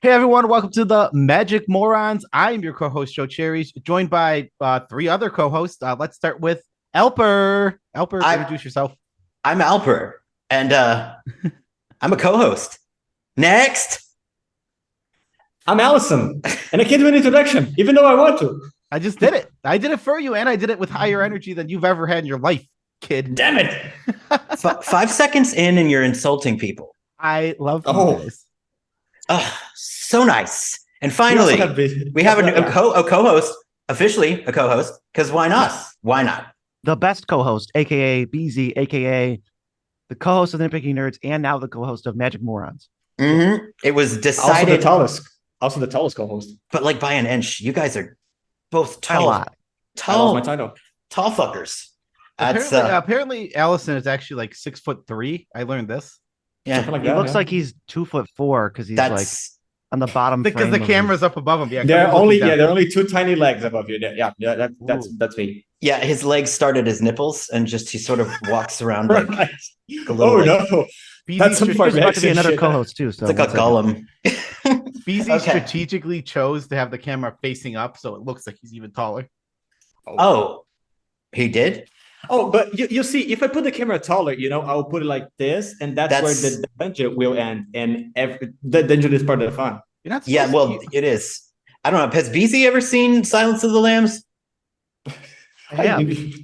Hey everyone, welcome to the Magic Morons. I am your co-host, Joe Cherries, joined by three other co-hosts. Let's start with Alper. Alper, I introduce yourself. I'm Alper, and I'm a co-host. Next, I'm Alison, and I can't do an introduction, even though I want to. I just did it. I did it for you, and I did it with higher energy than you've ever had in your life, kid. Damn it! 5 seconds in, and you're insulting people. I love you Oh. guys. So nice. And We finally, also have Beezy. we have a co-host, officially a co-host, because why not? Why not? The best co-host, aka Beezy, aka the co-host of Nitpicking Nerds, and now the co-host of Magic Morons. It was Also decided, the tallest co-host. but like by an inch. You guys are both By a lot. I lost my tall title. fuckers. That's Apparently, Allison is actually like 6'3". I learned this yeah. Something like He that, looks yeah. like he's 2'4" because he's like That's on the bottom because frame the of camera's up above him. Yeah, There are camera's only looking down. two tiny legs above you. Yeah. That's me. yeah. His legs started as nipples, and just he sort of walks around like Right. a little. Oh like, no, Beezy that's some strate- There's about to be Mexican another shit. co-host too. So It's like a golem. Beezy Okay. strategically chose to have the camera facing up, so it looks like he's even taller. Oh, he did? Oh, but you see, if I put the camera taller, I'll put it like this, and that's where That's- the dungeon will end, and the dungeon is part of the fun. You're not Yeah, supposed well, to- it is. I don't know. Has Beezy ever seen Silence of the Lambs? Yeah,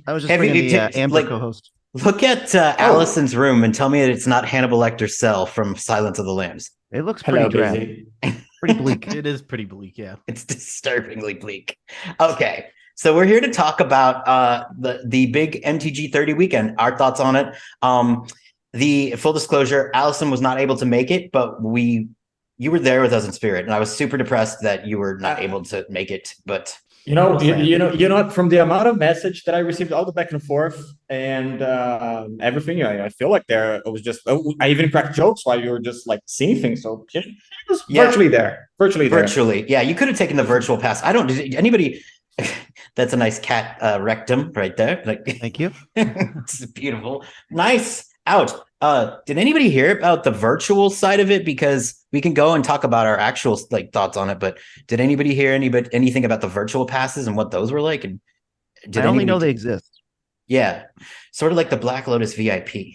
I was just Have you- bringing the t- Amber like- co-host. Look at Allison's room and tell me that it's not Hannibal Lecter's cell from Silence of the Lambs. It looks pretty Hello, drab, Beezy. pretty bleak. it is pretty bleak, yeah. It's disturbingly bleak. Okay, so we're here to talk about the big MTG 30 weekend. Our thoughts on it. The full disclosure: Allison was not able to make it, but you were there with us in spirit, and I was super depressed that you were not able to make it. But You know, from the amount of message that I received, all the back and forth and everything, I feel like it was just. I even cracked jokes while you were just like seeing things. So it was Yeah. virtually there, virtually, yeah, you could have taken the virtual pass. I don't. Did anybody? That's a nice cat rectum right there. Like, Thank you. it's beautiful, nice out. Did anybody hear about the virtual side of it? Because we can go and talk about our actual like thoughts on it. But did anybody hear anything about the virtual passes and what those were like? And did I only know anybody- they exist. Yeah, sort of like the Black Lotus VIP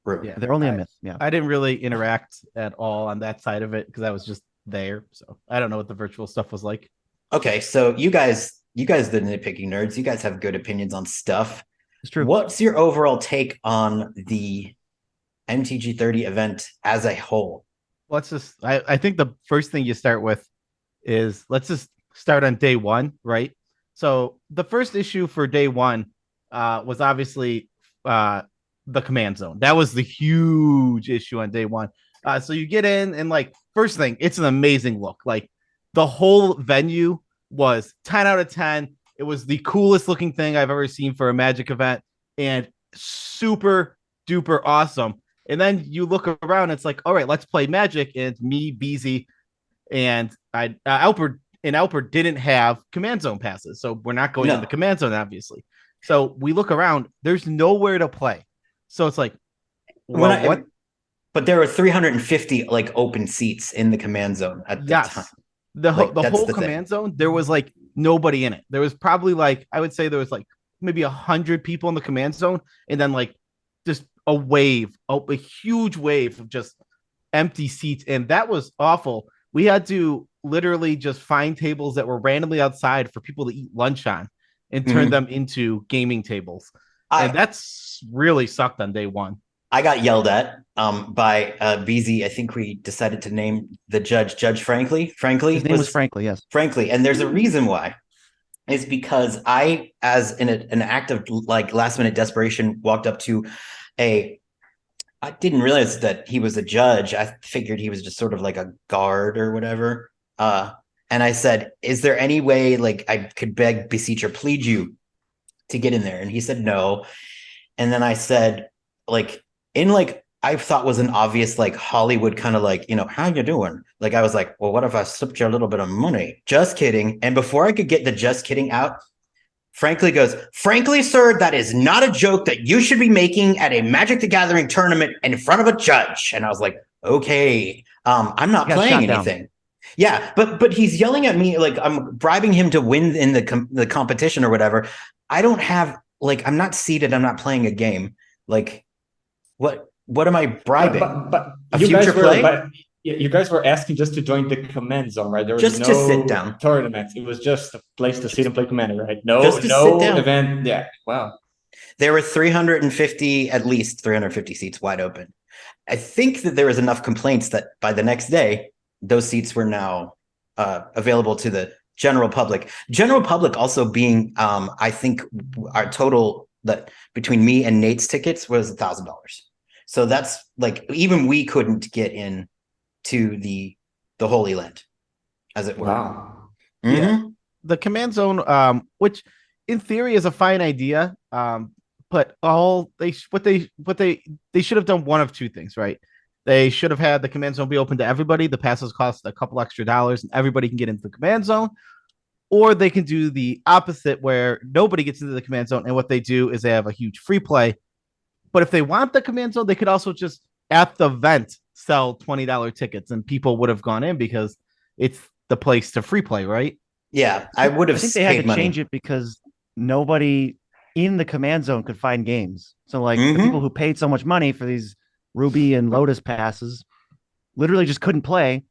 room. Yeah. They're only a myth. Yeah. I didn't really interact at all on that side of it because I was just there. So I don't know what the virtual stuff was like. Okay, so you guys, the nitpicking nerds, you guys have good opinions on stuff. It's true. What's your overall take on the MTG 30 event as a whole? I think the first thing you start with is let's just start on day one, right? So the first issue for day one was obviously the command zone. That was the huge issue on day one. So you get in and like first thing, it's an amazing look. Like the whole venue was 10 out of 10. It was the coolest looking thing I've ever seen for a Magic event and super duper awesome. And then you look around, it's like, all right, let's play Magic. And me, Beezy, and Alper didn't have command zone passes. So we're not going No. into command zone, obviously. So we look around, there's nowhere to play. So it's like, well, what? But there were 350 like open seats in the command zone at the Yes. time. The Like, that's whole the thing. command zone, there was like nobody in it. There was probably like, I would say there was like maybe 100 people in the command zone, and then like just a huge wave of just empty seats. And that was awful. We had to literally just find tables that were randomly outside for people to eat lunch on and turn Mhm. them into gaming tables. I, And that's really sucked on day one. I got yelled at by Beezy. I think we decided to name the Judge Frankly. Frankly, His name was Frankly. Yes. Frankly, and there's a reason why. Is because I, as in an act of like last minute desperation, walked up to I didn't realize that he was a judge. I figured he was just sort of like a guard or whatever. And I said, "Is there any way like I could beg, beseech, or plead you to get in there?" And he said no. And then I said, like in like I thought was an obvious like Hollywood kind of like, how you doing? Like I was like, well, what if I slipped you a little bit of money? Just kidding. And before I could get the just kidding out, Frankly goes, "Frankly, sir, that is not a joke that you should be making at a Magic the Gathering tournament in front of a judge." And I was like, okay, I'm not Got playing shot down. anything. Yeah, but he's yelling at me like I'm bribing him to win in the competition or whatever. I don't have like I'm not seated. I'm not playing a game. Like what am I bribing? But A you future guys were play? but you guys were asking just to join the command zone, right? There was Just to sit no down. tournament. It was just a place to sit and play Commander, right? Just to sit No down. event. Yeah. Wow. There were 350, at least 350 seats wide open. I think that there was enough complaints that by the next day, those seats were now available to the general public. General public also being, I think, our total that between me and Nate's tickets was $1,000. So that's like even we couldn't get in to the Holy Land, as it were. Wow. Mm-hmm. Yeah. The command zone, which in theory is a fine idea, but what they should have done one of two things, right? They should have had the command zone be open to everybody. The passes cost a couple extra dollars, and everybody can get into the command zone. Or they can do the opposite, where nobody gets into the command zone, and what they do is they have a huge free play. But if they want the command zone, they could also just at the event sell $20 tickets, and people would have gone in because it's the place to free play, right? Yeah, I would have. I think they had to money. change it because nobody in the command zone could find games. So like Mhm. the people who paid so much money for these Ruby and Lotus passes literally just couldn't play.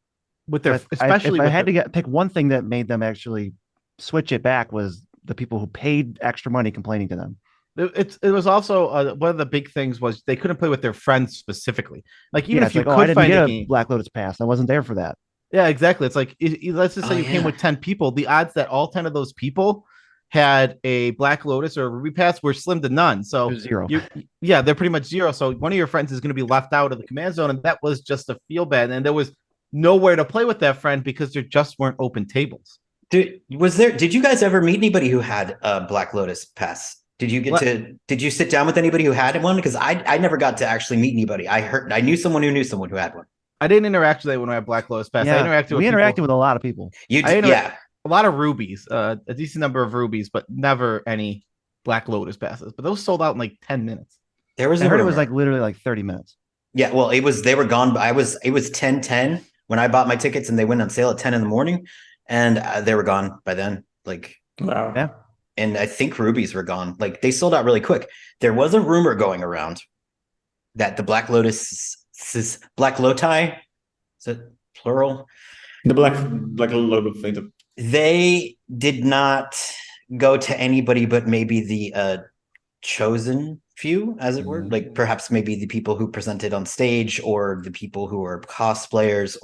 With their, If especially I with had the- to pick one thing that made them actually switch it back was the people who paid extra money complaining to them. it was also one of the big things was they couldn't play with their friends specifically. Like even Yeah, if it's you like, could oh, I didn't find get a a game, Black Lotus pass. I wasn't there for that. yeah, exactly. It's like let's just say Oh, you came yeah. with 10 people. The odds that all 10 of those people had a Black Lotus or a Ruby pass were slim to none. So It was zero. yeah, they're pretty much zero. So one of your friends is going to be left out of the command zone, and that was just a feel bad. And there was nowhere to play with that friend because there just weren't open tables. Did you guys ever meet anybody who had a Black Lotus pass? Did you sit down with anybody who had one? Because I never got to actually meet anybody. I knew someone who had one. I didn't interact with anyone when I had Black Lotus pass. Yeah, I interacted we with interacted people. with a lot of people. Yeah. A lot of rubies, a decent number of rubies, but never any Black Lotus passes. But those sold out in like 10 minutes. There was I a heard it rumor. was like literally like 30 minutes. Yeah, well, they were gone. It was 10:10 when I bought my tickets, and they went on sale at 10 in the morning, and they were gone by then. Like, Wow. Yeah. and I think rubies were gone. Like they sold out really quick. There was a rumor going around that the Black Lotus, Black Loti, is it plural? The Black Lotus thing. They did not go to anybody but maybe the chosen few, as it were. Like perhaps maybe the people who presented on stage or the people who were cosplayers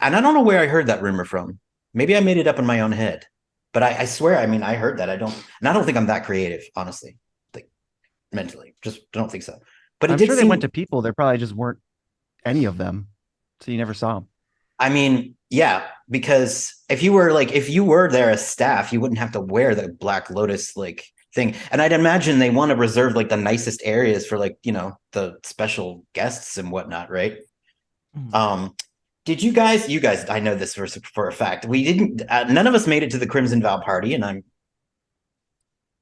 and I don't know where I heard that rumor from. Maybe I made it up in my own head, but I swear, I mean, I heard that. I don't think I'm that creative, honestly, like mentally, just don't think so. But I'm sure they went to people. There probably just weren't any of them. So you never saw them. I mean, yeah, because if you were there as staff, you wouldn't have to wear the Black Lotus like thing. And I'd imagine they want to reserve like the nicest areas for like, the special guests and whatnot, right? Did you guys, I know this for a fact. We didn't, none of us made it to the Crimson Vow party, and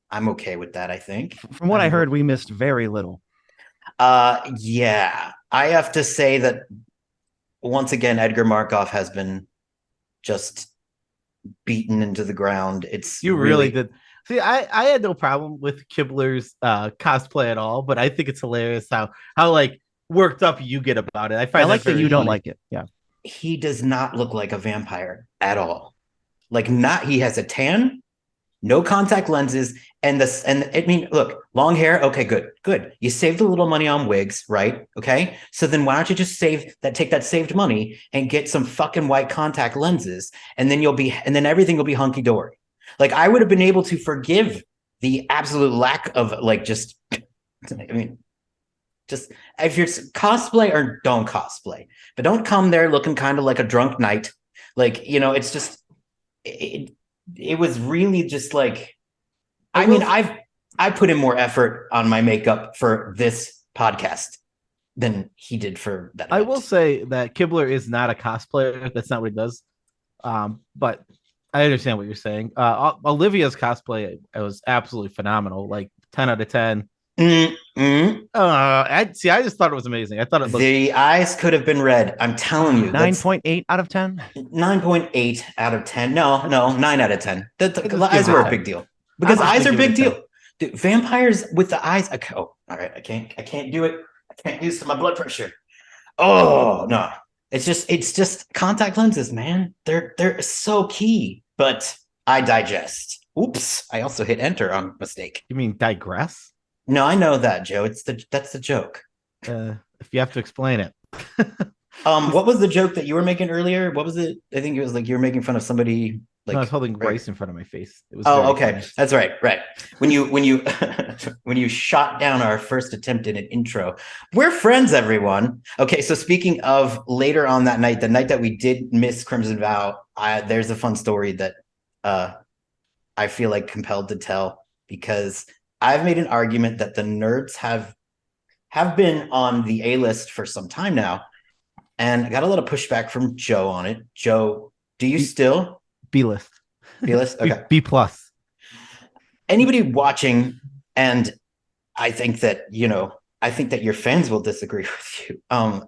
I'm okay with that, I think. From what I heard, we missed very little. Yeah, I have to say that once again, Edgar Markov has been just beaten into the ground. You really did. See, I had no problem with Kibler's cosplay at all, but I think it's hilarious how like worked up you get about it. I like that you don't funny. like it. Yeah. He does not look like a vampire at all. Like he has a tan, no contact lenses, and I mean, look, long hair. Okay, good. You saved a little money on wigs, right? Okay. So then why don't you just take that saved money and get some fucking white contact lenses, and then everything will be hunky dory. Like I would have been able to forgive the absolute lack of like just if you're cosplay or don't cosplay, but don't come there looking kind of like a drunk knight. Like, it's just, it was really just like, I put in more effort on my makeup for this podcast than he did for that event. I will say that Kibler is not a cosplayer. That's not what he does. But I understand what you're saying. Olivia's cosplay was absolutely phenomenal. Like 10 out of 10. I see. I just thought it was amazing. I thought it looked. The eyes could have been red. I'm telling you. 9.8 out of 10. 9.8 out of 10. No, 9 out of 10. The Just eyes give it were a a 10. big deal because I'm just eyes are a gonna big give it a deal. Dude, vampires with the eyes. Oh, all right. I can't do it. I can't use my blood pressure. Oh no. It's just contact lenses, man. They're so key. But I digest. Oops. I also hit enter on mistake. You mean digress? No, I know that, Joe. That's the joke. If you have to explain it. What was the joke that you were making earlier? What was it? I think it was like you were making fun of somebody. Like, No, I was holding right. rice in front of my face. It was. Oh, okay, funny. that's right. Right when you when you shot down our first attempt at an intro, we're friends, everyone. Okay, so speaking of later on that night, the night that we did miss Crimson Vow, there's a fun story that I feel like compelled to tell because I've made an argument that the nerds have been on the A list for some time now. And I got a lot of pushback from Joe on it. Joe, do you still B list? B list? Okay. B plus. Anybody watching, and I think that your fans will disagree with you.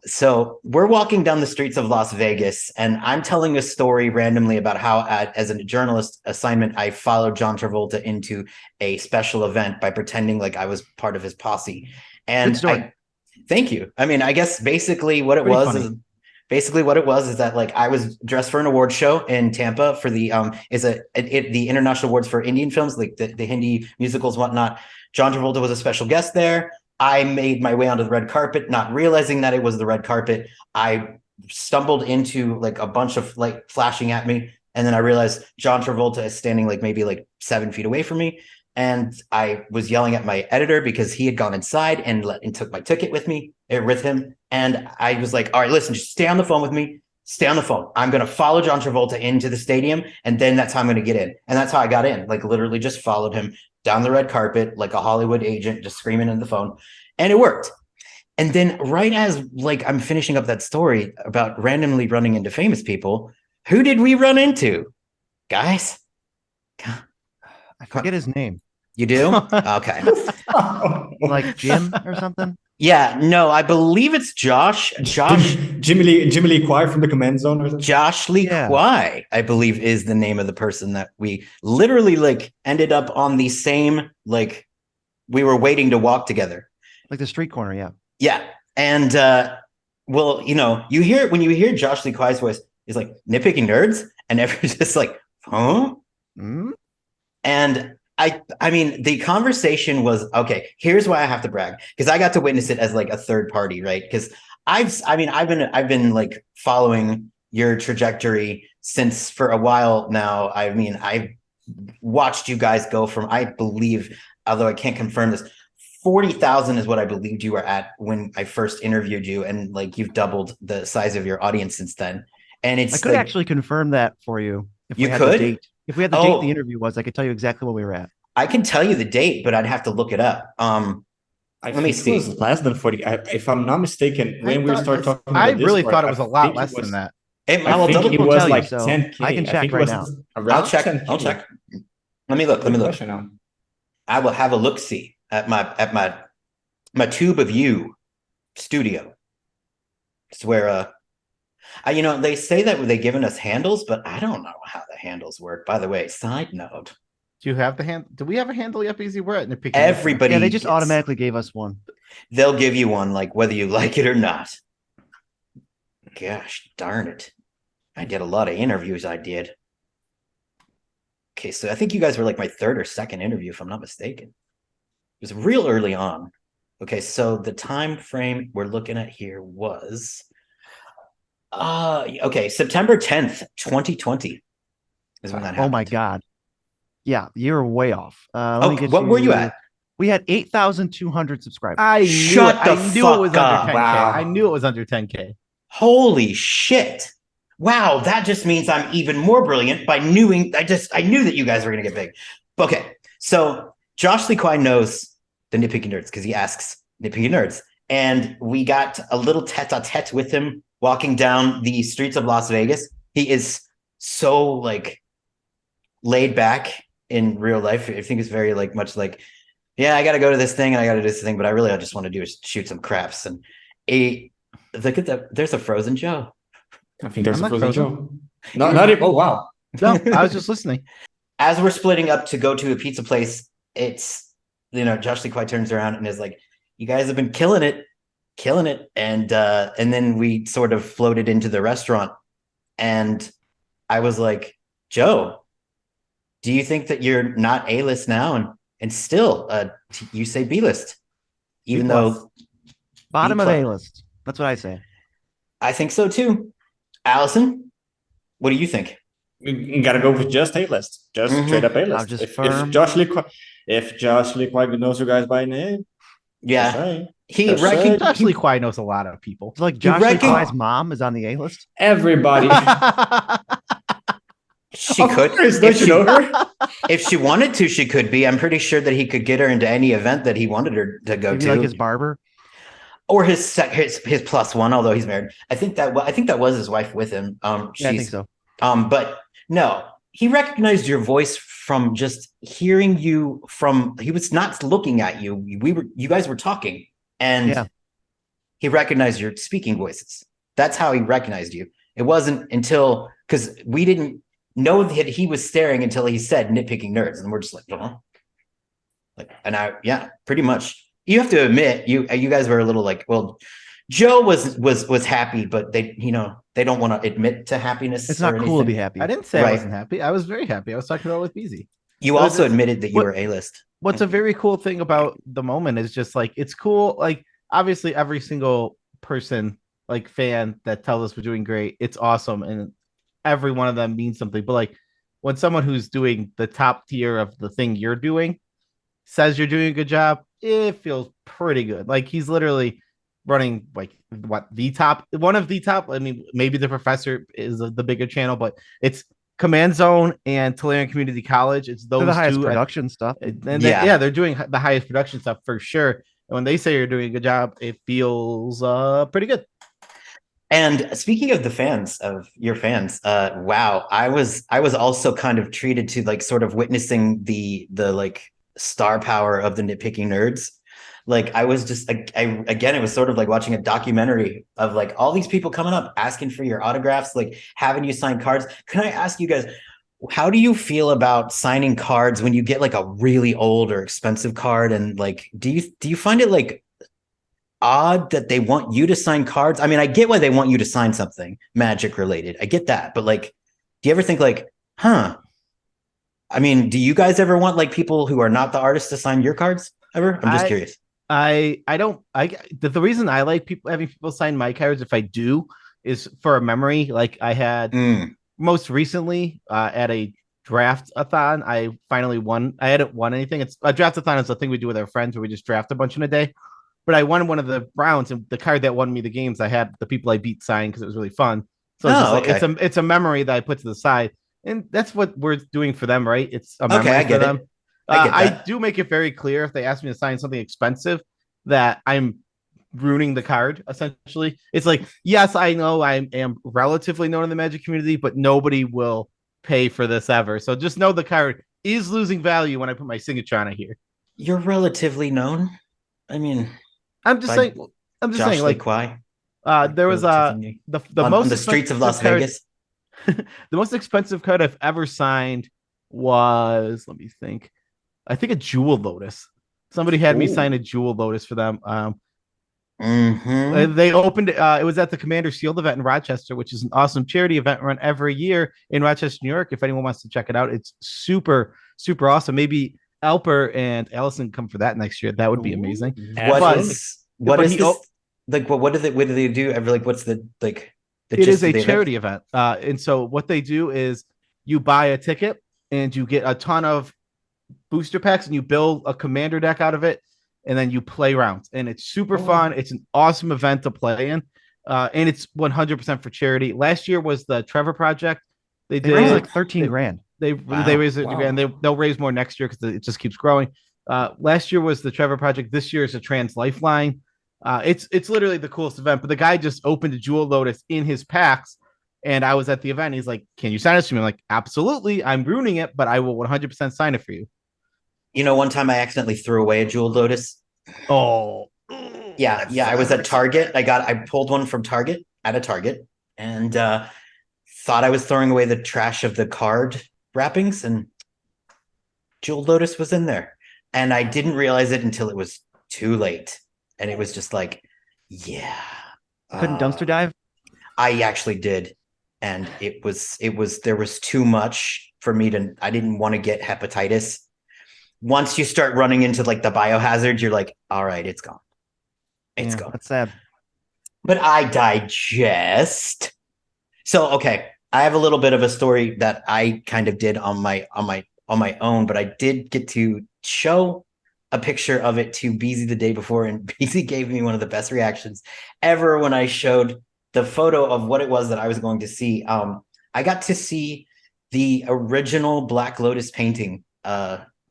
So we're walking down the streets of Las Vegas, and I'm telling a story randomly about how, as a journalist assignment, I followed John Travolta into a special event by pretending like I was part of his posse. And thank you. I mean, I guess basically what it was is that like I was dressed for an award show in Tampa for the the International Awards for Indian films, like the Hindi musicals, whatnot. John Travolta was a special guest there. I made my way onto the red carpet, not realizing that it was the red carpet. I stumbled into like a bunch of light flashing at me, and then I realized John Travolta is standing like maybe like 7 feet away from me. And I was yelling at my editor because he had gone inside and took my ticket with him. And I was like, all right, listen, just stay on the phone with me. Stay on the phone. I'm going to follow John Travolta into the stadium. And then that's how I'm going to get in. And that's how I got in. Like literally just followed him down the red carpet, like a Hollywood agent, just screaming in the phone. And it worked. And then right as like I'm finishing up that story about randomly running into famous people, who did we run into? Guys? I forget his name. You do? Okay. Like Jim or something? Yeah, no, I believe it's Josh. Jimmy Lee Kwai from the command zone or something. Josh Lee Kwai, I believe, is the name of the person that we literally like ended up on the same, like we were waiting to walk together. Like the street corner, yeah. Yeah. And well, you hear Josh Lee Kwai's voice, he's like nitpicking nerds, and everyone's just like, huh? Mm-hmm. And I mean, the conversation was okay. Here's why I have to brag, because I got to witness it as like a third party, right? Because I've been like following your trajectory since for a while now. I mean, I've watched you guys go from, I believe, although I can't confirm this, 40,000 is what I believed you were at when I first interviewed you, and like you've doubled the size of your audience since then. And I could actually confirm that for you. If we had the date the interview was, I could tell you exactly where we were at. I can tell you the date, but I'd have to look it up. Let me see. It was less than 40. If I'm not mistaken, when we start talking about I really thought it was a lot less than that. I think it was like 10K. I can check right now. I'll check. I'll check. Let me look. I will have a look-see at my Tube of You studio. It's where they say that they've given us handles, but I don't know how the handles work. By the way, side note. Do you have the hand? Do we have a handle yet, Beezy? We're at Nitpicking. Everybody. Yeah, they just automatically gave us one. They'll give you one, like whether you like it or not. Gosh darn it. I did a lot of interviews, I did. Okay, so I think you guys were like my third or second interview, if I'm not mistaken. It was real early on. Okay, so the time frame we're looking at here was September 10th, 2020 is when that happened. Oh my God. Yeah, you're way off. What were you at? We had 8,200 subscribers. I knew it was up. under 10K. Wow. I knew it was under 10K. Holy shit. Wow, that just means I'm even more brilliant by knowing. I knew that you guys were going to get big. Okay, so Josh Lee Kwai knows the Nitpicking Nerds because he asks Nitpicking Nerds. And we got a little tete-a-tete with him walking down the streets of Las Vegas. He is so like laid back in real life. I think it's very like much like yeah, I got to go to this thing and I got to do this thing, but I just want to do is shoot some craps and look at there's a Frozen Joe. I think there's I'm a not Frozen frozen. Joe. Not even. Oh wow. No, I was just listening. As we're splitting up to go to a pizza place, it's, Josh Lee Kwai turns around and is like, "You guys have been killing it," and then we sort of floated into the restaurant, and I was like, "Joe, do you think that you're not A-list now, and still you say B-list, even though Bottom of B+. A-list. That's what I say. I think so too." Alison, what do you think? You gotta go with just A-list, just straight up A-list. I'm just if firm. Josh Lee Kwai knows you guys by name, Yeah, say. he Just rec- say. Josh Lee Kwai knows a lot of people. It's like Josh Lee reckon- Kwai's mom is on the A-list. Everybody. she Of could. course, If don't you she, know her? if she wanted to, she could be. I'm pretty sure that he could get her into any event that he wanted her to go Maybe to, like his barber. or his plus one. Although he's married, I think that was his wife with him. Yeah, I think so. But no, he recognized your voice from just hearing you. He was not looking at you. You guys were talking, and Yeah. he recognized your speaking voices. That's how he recognized you. It wasn't until, because we didn't know that he was staring until he said "Nitpicking Nerds," and we're just like, pretty much. You have to admit, you guys were a little like, well, Joe was happy, but they don't want to admit to happiness. It's not cool to be happy. I didn't say I Right. wasn't happy. I was very happy. I was talking about it with Beezy. You But also it's- admitted that you what- were A-list. What's a very cool thing about the moment is just like, it's cool. Like, obviously every single person, like, fan that tells us we're doing great, it's awesome. And every one of them means something. But like, when someone who's doing the top tier of the thing you're doing says you're doing a good job, it feels pretty good. Like, he's literally running like one of the top. I mean, maybe the professor is the bigger channel, but it's Command Zone and Tulare Community College. It's those They're the highest two. production stuff. They're doing the highest production stuff for sure. And when they say you're doing a good job, it feels pretty good. And speaking of your fans, wow, I was also kind of treated to like sort of witnessing the like star power of the Nitpicking Nerds. Like, I was just again, it was sort of like watching a documentary of like all these people coming up asking for your autographs, like having you sign cards. Can I ask you guys, how do you feel about signing cards when you get like a really old or expensive card? And like, do you find it like odd that they want you to sign cards? I mean, I get why they want you to sign something Magic related. I get that. But like, do you ever think like, I mean, do you guys ever want like people who are not the artists to sign your cards ever? I'm just curious. The reason I like having people sign my cards, if I do, is for a memory. Like, I had most recently at a draft-a-thon, I finally won. I hadn't won anything. It's a draft-a-thon is a thing we do with our friends where we just draft a bunch in a day. But I won one of the rounds, and the card that won me the games, I had the people I beat sign because it was really fun. So it's a memory that I put to the side, and that's what we're doing for them, right? It's a memory for them. I do make it very clear if they ask me to sign something expensive that I'm ruining the card. Essentially, it's like, yes, I know I am relatively known in the Magic community, but nobody will pay for this ever. So just know the card is losing value when I put my signature on it here. You're relatively known. I mean, I'm just saying, like, Kwai. There was the on most the streets of Las card, Vegas. The most expensive card I've ever signed was, let me think, I think a Jewel Lotus. Somebody had me sign a Jewel Lotus for them. They opened it was at the Commander Shield event in Rochester, which is an awesome charity event run every year in Rochester, New York. If anyone wants to check it out, it's super awesome. Maybe Alper and Alison come for that next year. That would be amazing. What is this? Like, what do they do? Like, what's the like? It is a charity event. And so what they do is you buy a ticket and you get a ton of booster packs and you build a commander deck out of it, and then you play rounds, and it's super fun. It's an awesome event to play in, and it's 100% for charity. Last year was the Trevor Project. They raised like 13 grand. They raised it, and they'll raise more next year because it just keeps growing. Last year was the Trevor Project. This year is a Trans Lifeline. It's literally the coolest event. But the guy just opened a Jewel Lotus in his packs, and I was at the event. He's like, "Can you sign it to me?" I'm like, "Absolutely. I'm ruining it, but I will 100% sign it for you." You know, one time I accidentally threw away a jeweled lotus. Oh, Yeah, I was at Target. I pulled one from Target at a Target and thought I was throwing away the trash of the card wrappings, and jeweled lotus was in there. And I didn't realize it until it was too late. And it was just like, yeah. Couldn't dumpster dive? I actually did. And there was too much for me I didn't want to get hepatitis. Once you start running into like the biohazard, you're like, all right, it's gone. It's gone. That's sad. But I digest. So, okay, I have a little bit of a story that I kind of did on my own, but I did get to show a picture of it to Beezy the day before, and Beezy gave me one of the best reactions ever when I showed the photo of what it was that I was going to see. I got to see the original Black Lotus painting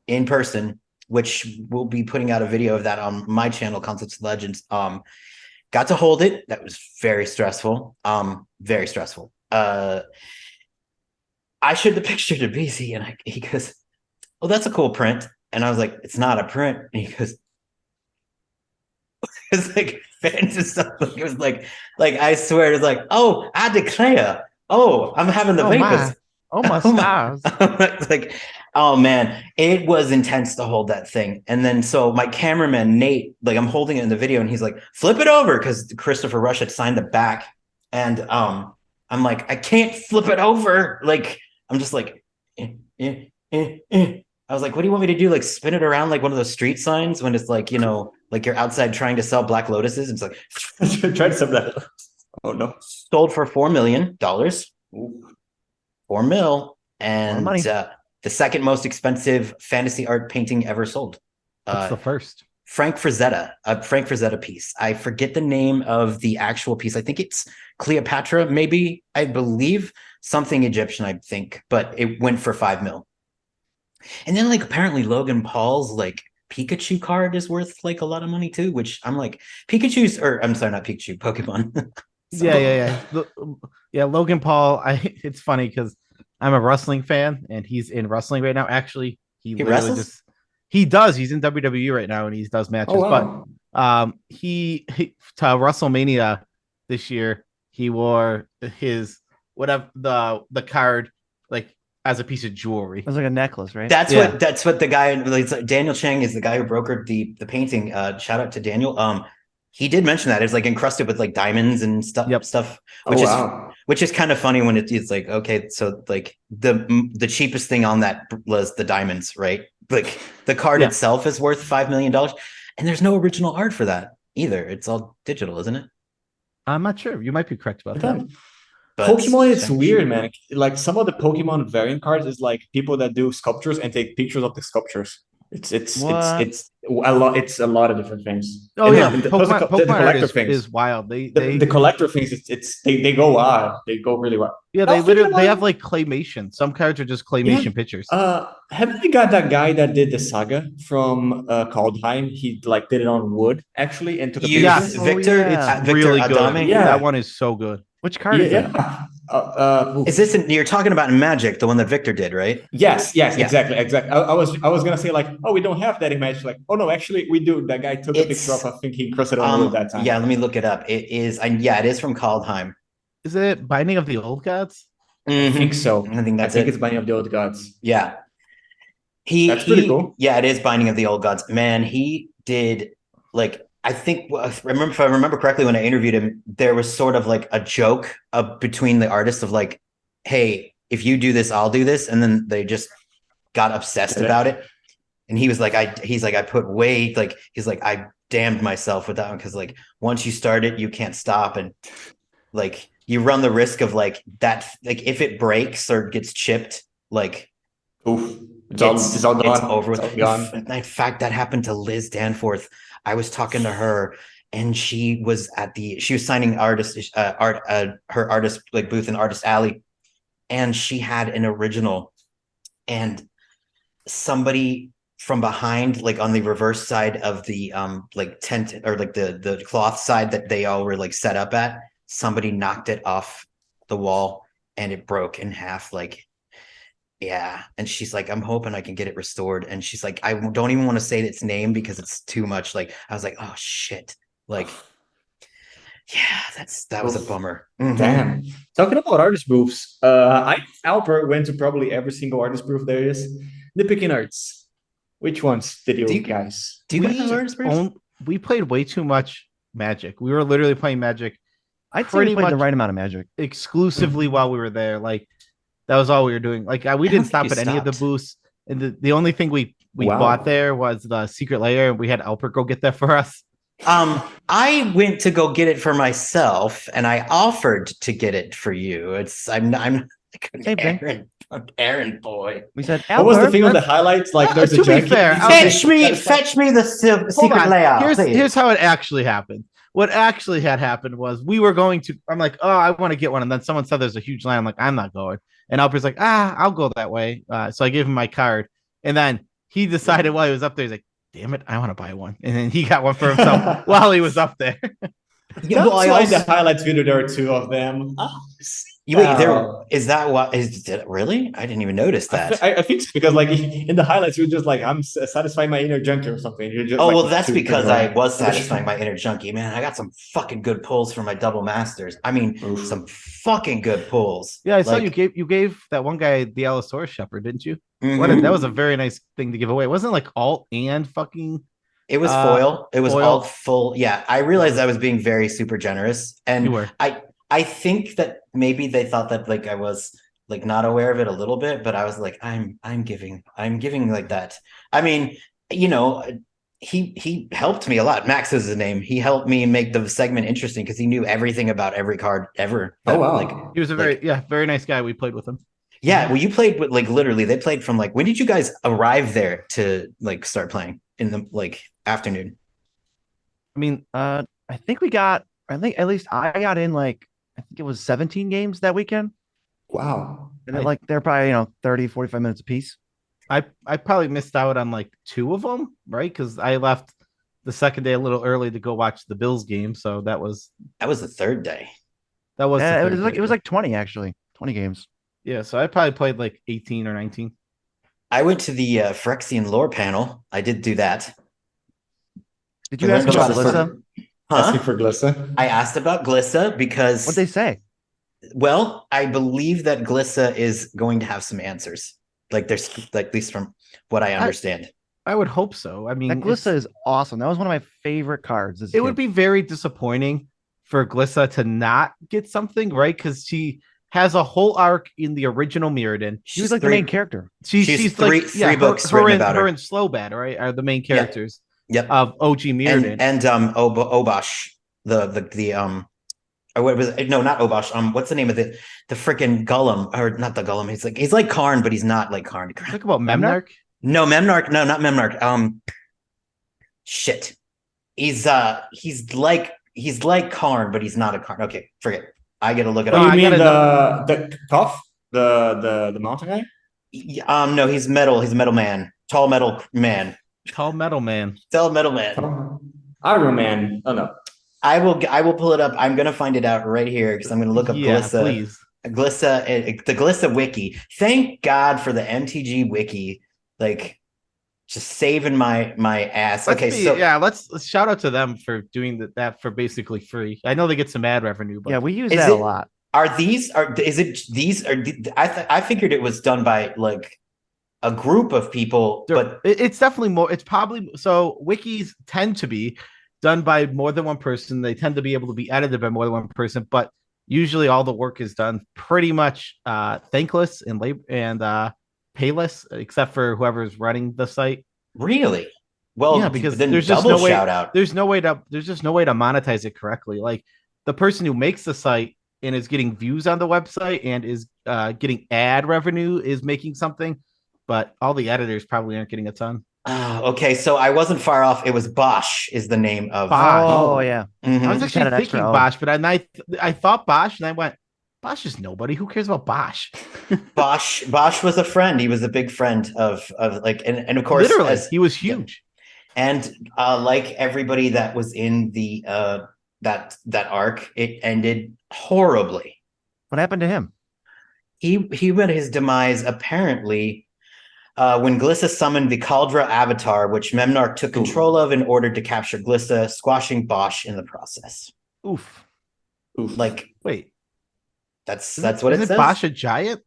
in person, which we'll be putting out a video of that on my channel, Concepts Legends. Got to hold it. That was very stressful. Very stressful. I showed the picture to Beezy, and he goes, "Oh, that's a cool print." And I was like, "It's not a print." And he goes, "It's like fans and stuff." It was like I swear, it's like, "Oh, I declare. Oh, I'm having the vapors." Oh my stars. It's like, oh man, it was intense to hold that thing. And then so my cameraman Nate, like I'm holding it in the video, and he's like, "Flip it over," because Christopher Rush had signed the back, and I'm like, I can't flip it over. Like I'm just like, I was like, what do you want me to do? Like spin it around like one of those street signs when it's like, you know, like you're outside trying to sell Black Lotuses. It's like Trying to sell that. Oh no. sold for $4 million. Ooh. 4 mil. And money. the second most expensive fantasy art painting ever sold. what's the first? Frank Frazetta, a Frank Frazetta piece. I forget the name of the actual piece. I think it's Cleopatra, maybe. I believe something Egyptian, I think, but it went for 5 mil. And then like apparently Logan Paul's like Pikachu card is worth like a lot of money too, which I'm like I'm sorry, not Pikachu, Pokemon. So, yeah. Logan Paul. It's funny because I'm a wrestling fan, and he's in wrestling right now. Actually, he literally wrestles? he does. He's in WWE right now, and he does matches. Oh, wow. But he to WrestleMania this year, he wore his whatever the card like as a piece of jewelry. It was like a necklace, right? That's what the guy, like, Daniel Chang is the guy who brokered the painting. Shout out to Daniel. He did mention that it's like encrusted with like diamonds and stuff, which is kind of funny when it's like, okay, so like the cheapest thing on that was the diamonds, right? Like the card itself is worth $5 million, and there's no original art for that either. It's all digital, isn't it? I'm not sure. You might be correct about that. But Pokemon, it's weird, man. Like some of the Pokemon variant cards is like people that do sculptures and take pictures of the sculptures. It's a lot. It's a lot of different things. Oh And yeah, the Pokemon collector art things is wild. the collector things. They go wild. They go really wild. Yeah, they have like claymation. Some cards are just claymation pictures. Haven't we got that guy that did the saga from Kaldheim? He like did it on wood actually and took a picture. Yes, Victor. It's Victor really Adame. good. Yeah. That one is so good. Which card is that? Yeah. Is this you're talking about in Magic, the one that Victor did, right? Yes, exactly. I was gonna say like, oh, we don't have that in Magic. Like, oh no, actually we do. That guy took a picture of. I think he crossed it on wood that time. Yeah, let me look it up. It is. It is from Kaldheim. Is it Binding of the Old Gods? I think so. I think that's it's Binding of the Old Gods. Yeah. That's pretty cool. Yeah, it is Binding of the Old Gods. Man, he did like I think if I remember correctly when I interviewed him, there was sort of like a joke between the artists of like, hey, if you do this, I'll do this. And then they just got obsessed about it. And he was like, I damned myself with that one because like once you start it, you can't stop. And like you run the risk of like that, like if it breaks or gets chipped, like oof. It's all gone. It's over with. In fact, that happened to Liz Danforth. I was talking to her, and she was signing her artist like booth in Artist Alley, and she had an original, and somebody from behind, like on the reverse side of the like tent or like the cloth side that they all were like set up at, somebody knocked it off the wall, and it broke in half. Like Yeah. And she's like, I'm hoping I can get it restored. And she's like, I don't even want to say its name because it's too much. Like, I was like, oh shit. Like, yeah, that was a bummer. Damn. Talking about artist proofs, Alper went to probably every single artist proof there is. Nitpicking Nerds. Which ones did you guys? Do you guys have artist proofs? We played way too much Magic. We were literally playing Magic. I'd say we played the right amount of Magic exclusively while we were there. Like that was all we were doing. Like we didn't stop at any of the booths. And the only thing we bought there was the secret layer, and we had Alper go get that for us. I went to go get it for myself, and I offered to get it for you. I'm like an errand boy. We said, what was the thing on the highlights? Like, there's to be fair, fetch me the secret layout. Here's how it actually happened. What actually had happened was we were going to. I'm like, oh, I want to get one, and then someone said there's a huge line. I'm like, I'm not going. And Alper's like, I'll go that way. So I gave him my card, and then he decided while he was up there, he's like, damn it, I want to buy one. And then he got one for himself while he was up there. I the highlights video, there are two of them. Is that what is it really? I didn't even notice that. I think so, because like in the highlights, you're just like, I'm satisfying my inner junkie or something. You're just well, that's because I was satisfying my inner junkie. Man, I got some fucking good pulls for my double masters. I mean, some fucking good pulls. Yeah, I saw you gave that one guy the Allosaurus Shepherd, didn't you? That was a very nice thing to give away. It wasn't like alt and fucking. It was foil. It was alt full. Yeah, I realized I was being very super generous, and you were. I think that maybe they thought that like I was like not aware of it a little bit, but I was like, I'm giving like that. I mean, you know, he helped me a lot. Max is his name. He helped me make the segment interesting because he knew everything about every card ever. He was a very nice guy. We played with him. Yeah, well, you played with like literally. They played from like when did you guys arrive there to like start playing in the like afternoon? I mean, I think at least I got in like. I think it was 17 games that weekend. Wow. And like they're probably, 30, 45 minutes a piece. I probably missed out on like two of them, right? Because I left the second day a little early to go watch the Bills game. So that was the third day. That was it was like 20 actually. 20 games. Yeah, so I probably played like 18 or 19. I went to the Phyrexian lore panel. I did do that. Did you ask about Glissa? Asking for Glissa? I asked about Glissa because what'd they say? Well, I believe that Glissa is going to have some answers. Like there's like at least from what I understand. I would hope so. I mean, that Glissa is awesome. That was one of my favorite cards. It would be very disappointing for Glissa to not get something, right? Because she has a whole arc in the original Mirrodin. She was like the main character. She's three books written about her. Her and Slowbad, right, are the main characters. Yep. Of OG Mirrodin and Obosh, the or what was it? No, not Obosh. What's the name of the freaking Gollum, or not the Gollum? He's like Karn, but he's not like Karn. Talk about Memnarch? No, Memnarch. No, not Memnarch. Shit. He's like Karn, but he's not a Karn. Okay, forget. I gotta look it up. You mean the Koff, the mountain guy? No, he's metal. He's a metal man. Tall metal man. Tall metal man. Iron Man. Oh no. I will pull it up. I'm gonna find it out right here because I'm gonna look up Glissa. Please. Glissa, the Glissa wiki. Thank God for the MTG wiki. Like just saving my ass. Let's shout out to them for doing that for basically free. I know they get some ad revenue, but we use that a lot. I figured it was done by like a group of people, but it's definitely more. It's probably so. Wikis tend to be done by more than one person. They tend to be able to be edited by more than one person, but usually all the work is done pretty much thankless and payless, except for whoever's running the site. Really? Well, yeah, because then there's just no way. Shout out. There's no way to monetize it correctly. Like the person who makes the site and is getting views on the website and is getting ad revenue is making something. But all the editors probably aren't getting a ton. Okay, so I wasn't far off. It was Bosch is the name of Bosch. Oh yeah. Mm-hmm. I was actually thinking Bosch, but I thought Bosch, and I went, Bosch is nobody. Who cares about Bosch? Bosch was a friend. He was a big friend of like, and of course, literally, he was huge. And like everybody that was in the that arc, it ended horribly. What happened to him? he met his demise apparently when Glissa summoned the Kaldra Avatar, which Memnarch took control of in order to capture Glissa, squashing Bosch in the process. Oof. Like, Wait, that's what it isn't says. Bosch a giant?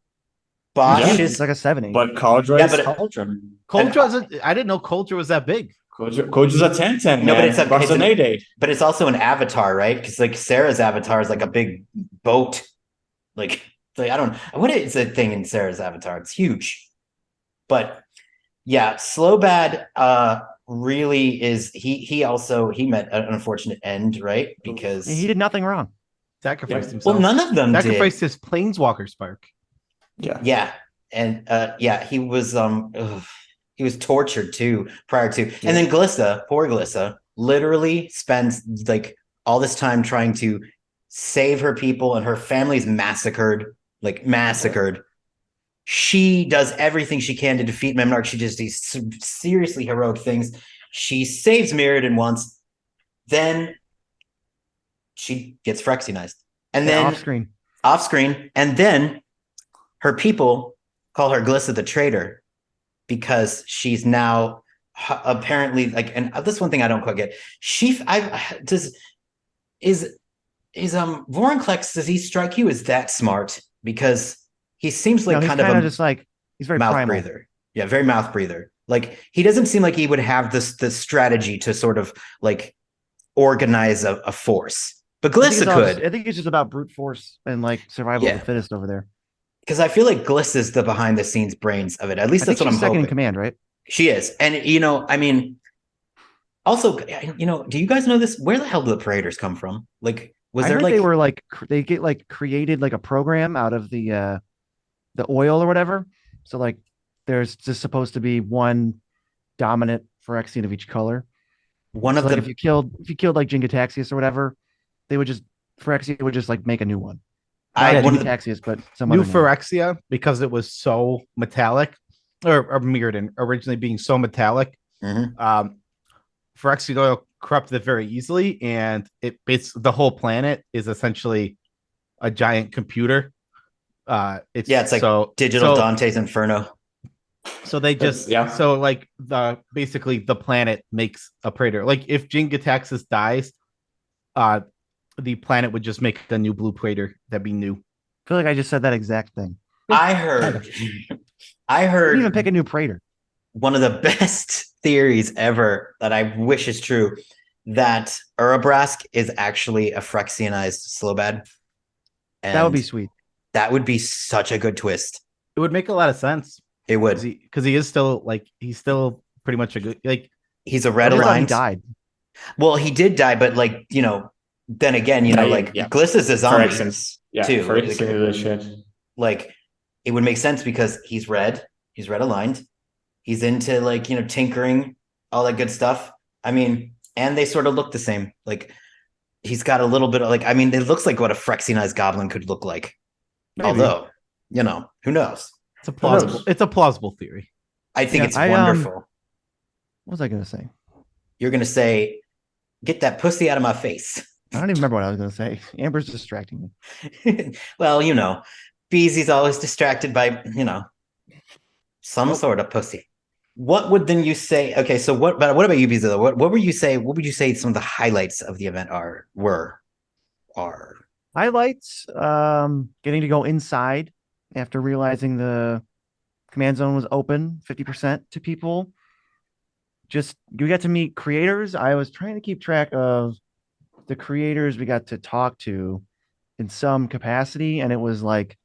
Bosch Yeah. is It's like a 7/8. But Cauldron Yeah, is but- Cauldron. Coldra I didn't know Coldra was that big. Cauldron's a 10/10, No, man. but it's an an 8/8. but it's also an avatar, right? Because like Sarah's avatar is like a big boat. Like I don't what is the thing in Sarah's avatar? It's huge. But yeah, Slowbad really is he met an unfortunate end, right? Because He did nothing wrong. Sacrificed Yeah. himself. well, none of them Sacrificed did. his Planeswalker Spark. Yeah. Yeah. And he was tortured too prior to. And then Glissa, poor Glissa, literally spends like all this time trying to save her people, and her family's massacred. She does everything she can to defeat Memnarch. She does these seriously heroic things. She saves Mirrodin once, then she gets Phyrexianized. And then off screen, and then her people call her Glissa the traitor because she's now apparently like, and this one thing I don't quite get. Vorinclex, does he strike you as that smart? Because he seems like kind of just like he's very mouth primal. breather. Yeah, very mouth breather. Like he doesn't seem like he would have the strategy to sort of like organize a force. But Glissa could. I think it's just about brute force and like survival of the fittest over there. Because I feel like Gliss is the behind the scenes brains of it. At least that's what I'm second hoping. in command, right? She is. And I mean, also, do you guys know this? Where the hell do the Paraders come from? Like, was there like they were like they get like created like a program out of the oil or whatever. So like there's just supposed to be one dominant Phyrexian of each color. One of like them. If you killed like Jingataxius or whatever, Phyrexia would just like make a new one. Jingataxius, but some new other Phyrexia, because it was so metallic, or Mirrodin originally being so metallic. Mm-hmm. Phyrexian oil corrupted it very easily, and the whole planet is essentially a giant computer. It's like digital Dante's Inferno. So they just like basically the planet makes a Praetor. Like if Jingataxius dies, the planet would just make a new blue Praetor that'd be new. I feel like I just said that exact thing. I heard didn't even pick a new Praetor. One of the best theories ever that I wish is true, that Urabrask is actually a Phyrexianized Slowbad. And that would be sweet. That would be such a good twist. It would make a lot of sense. It would, because he is still he's still pretty much a good he's a red aligned. He died. Well, he did die, but then again, Glissa's a zombie too. Like it would make sense because he's red aligned. He's into tinkering, all that good stuff. I mean, and they sort of look the same. Like he's got a little bit of it looks like what a Phyrexianized goblin could look like. Maybe. Although, who knows? It's a plausible theory. I think it's wonderful. What was I going to say? You're going to say, get that pussy out of my face. I don't even remember what I was going to say. Amber's distracting me. Well, Beezy's always distracted by, some sort of pussy. What would then you say? Okay, so what about you, Beezy? What would you say some of the highlights of the event were? Highlights, getting to go inside after realizing the command zone was open 50% to people. Just we got to meet creators. I was trying to keep track of the creators we got to talk to in some capacity, and it was like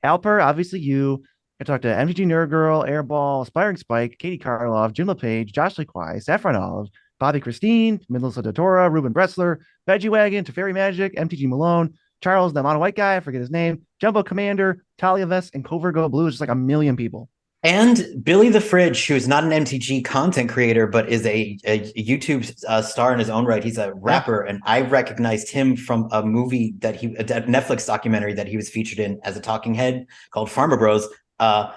Alper, obviously you. I talked to MTG Nerd Girl, Airball, Aspiring Spike, Katie Karloff, Jim LePage, Josh Lee Kwai, Saffron Olive, Bobby Christine, Melissa Dotora, Ruben Bretzler, Veggie Wagon, Teferi Magic, MTG Malone, Charles, the mono white guy, I forget his name, Jumbo Commander, Talia Vest, and Covergo Blue. It's just like a million people. And Billy the Fridge, who is not an MTG content creator, but is a YouTube star in his own right. He's a rapper, and I recognized him from a movie a Netflix documentary that he was featured in as a talking head called Farmer Bros. I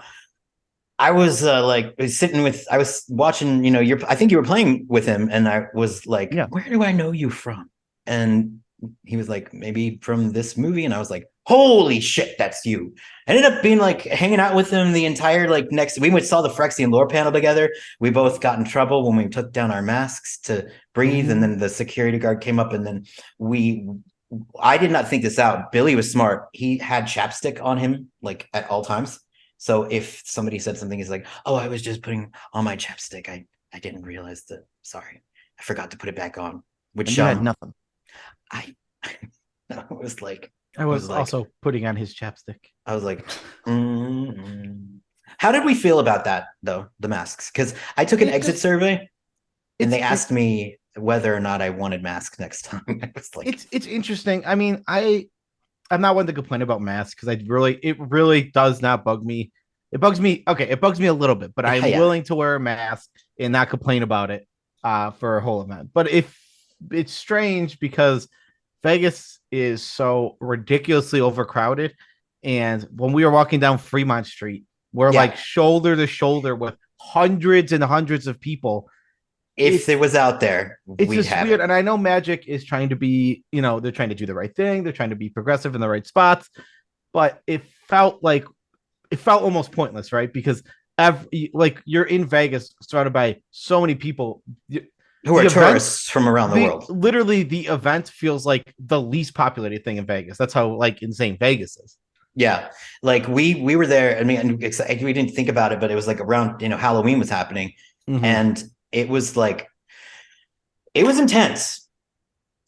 was I was watching, I think you were playing with him, and I was like, where do I know you from? And he was like, maybe from this movie. And I was like, holy shit, that's you. I ended up being like hanging out with him the entire like next. We went saw the Phyrexian lore panel together. We both got in trouble when we took down our masks to breathe, and then the security guard came up, and then I did not think this out. Billy was smart. He had chapstick on him like at all times. So if somebody said something, he's like, "Oh, I was just putting on my chapstick. I didn't realize that. Sorry, I forgot to put it back on." Which And you had nothing. I was like, I was also putting on his chapstick. I was like, How did we feel about that though? The masks, because I took an exit survey, and they asked me whether or not I wanted masks next time. I was like, it's interesting. I mean, I'm not one to complain about masks because it really does not bug me. It bugs me. Okay, it bugs me a little bit, but I'm willing to wear a mask and not complain about it for a whole event. But if it's strange because Vegas is so ridiculously overcrowded, and when we were walking down Fremont Street, we're like shoulder to shoulder with hundreds and hundreds of people. If it was out there, it's just weird. And I know Magic is trying to be, they're trying to do the right thing. They're trying to be progressive in the right spots, but it felt almost pointless, right? Because you're in Vegas surrounded by so many people who are tourists from around the world. Literally, the event feels like the least populated thing in Vegas. That's how insane Vegas is. Yeah, like we were there. I mean, we didn't think about it, but it was like around Halloween was happening, and it was like it was intense,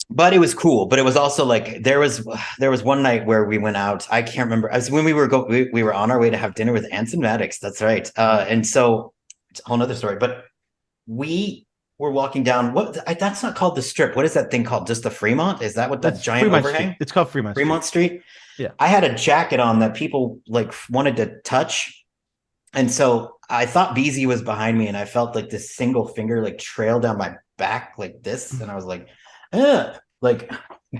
but it was cool. But it was also like there was one night where we went out. I can't remember. As when we were on our way to have dinner with Anson Maddox. That's right. And so it's a whole nother story. But we were walking down. That's not called the Strip. What is that thing called? Just the Fremont? Is that what that giant Fremont overhang? Street. It's called Fremont Street. Yeah. I had a jacket on that people wanted to touch. And so I thought Beezy was behind me, and I felt like this single finger trail down my back like this. And I was like, ugh.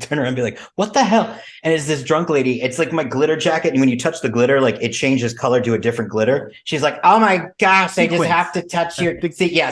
Turn around and be like, what the hell? And it's this drunk lady. It's like my glitter jacket. And when you touch the glitter, it changes color to a different glitter. She's like, oh my gosh, sequins. I just have to touch your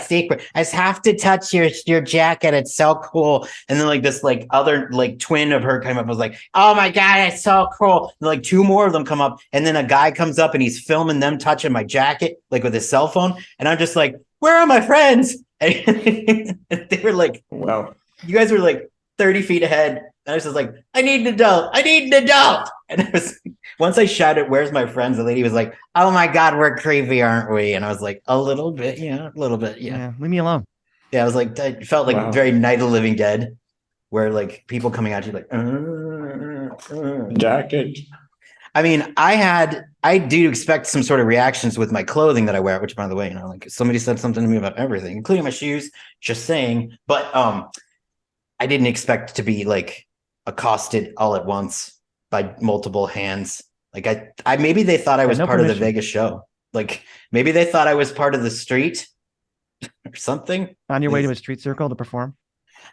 sequin. I just have to touch your jacket. It's so cool. And then this other twin of her came up and was like, oh my God, it's so cool. And, two more of them come up. And then a guy comes up and he's filming them touching my jacket, with his cell phone. And I'm just like, where are my friends? And they were like, wow, you guys were 30 feet ahead. And I was just like, I need an adult. And it was once I shouted, where's my friends? The lady was like, oh my God, we're creepy, aren't we? And I was like, a little bit. Yeah. Leave me alone. Yeah. I was like, I felt very Night of the Living Dead, where people coming at you jacket. I mean, I do expect some sort of reactions with my clothing that I wear, which by the way, somebody said something to me about everything, including my shoes, just saying, but, I didn't expect to be accosted all at once by multiple hands. I maybe they thought I was part of the Vegas show. Maybe they thought I was part of the street or something. On your way to a street circle to perform?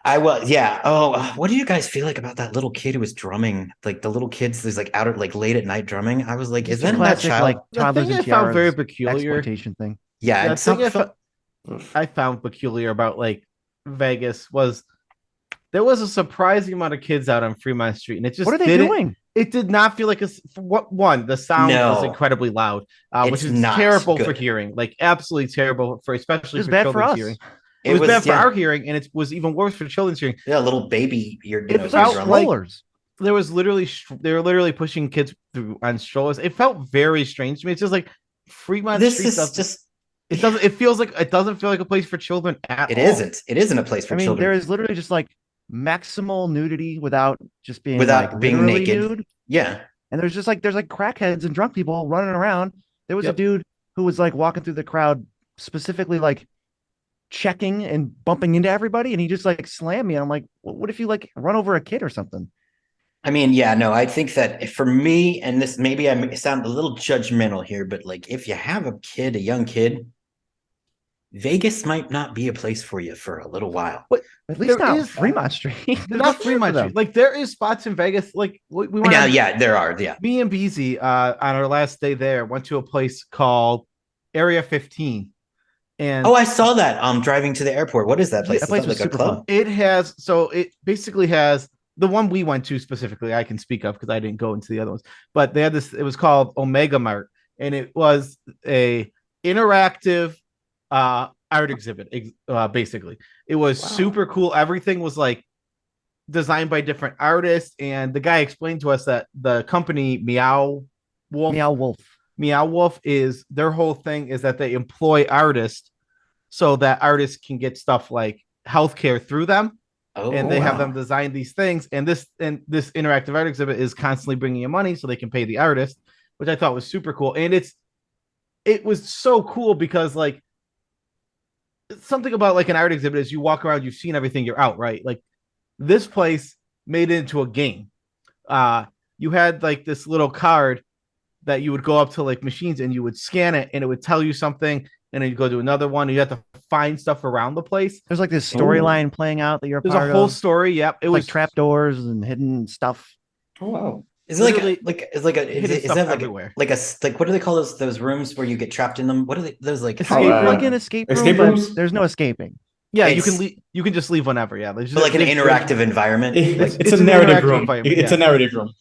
I was, yeah. Oh, what do you guys feel about that little kid who was drumming? The little kids who's out at late at night drumming. I was like, is that classic, child? Toddlers and I found very peculiar exploitation thing. Yeah, I found peculiar about Vegas was there was a surprising amount of kids out on Fremont Street, and it just what are they doing? It did not feel like the sound was incredibly loud, which is terrible for hearing, absolutely terrible especially for children's hearing. It was bad for our hearing, and it was even worse for children's hearing. Yeah, little baby. It felt strollers. They were literally pushing kids through on strollers. It felt very strange to me. It's just Fremont Street. It doesn't feel like a place for children at all. It isn't. It isn't a place for children. There is literally just maximal nudity without just being being naked. Nude. Yeah. And there's crackheads and drunk people running around. There was a dude who was walking through the crowd, specifically checking and bumping into everybody, and he just slammed me. And I'm like, what if you run over a kid or something? I mean, yeah, no, I think that for me, and this maybe I sound a little judgmental here, but if you have a young kid, Vegas might not be a place for you for a little while. But at least not Fremont Street. Not Fremont Street. There is spots in Vegas. We went. There are. Yeah. Me and Beezy on our last day there went to a place called Area 15. And I saw that driving to the airport. What is that place? That place was a club? It basically has the one we went to specifically, I can speak of because I didn't go into the other ones. But they had this. It was called Omega Mart, and it was a interactive art exhibit. Basically, it was super cool. Everything was like designed by different artists, and the guy explained to us that the company Meow Wolf is their whole thing is that they employ artists so that artists can get stuff like healthcare through them. And they have them design these things. And this interactive art exhibit is constantly bringing in money so they can pay the artist, which I thought was super cool. And it was so cool because like something about like an art exhibit is you walk around, you've seen everything, you're out, right? Like this place made it into a game. You had like this little card that you would go up to like machines and you would scan it and it would tell you something, and then you go to another one and you have to find stuff around the place. There's like this storyline playing out that you're There's part a whole of. story. Yep. It was like trapdoors and hidden stuff. Oh wow. Is it is that everywhere. like what do they call those rooms where you get trapped in them? What are they those like like an escape room, escape rooms? There's no escaping. Yeah, you can leave. You can just leave whenever. Yeah, like an interactive environment. It's a narrative room. It's a narrative room.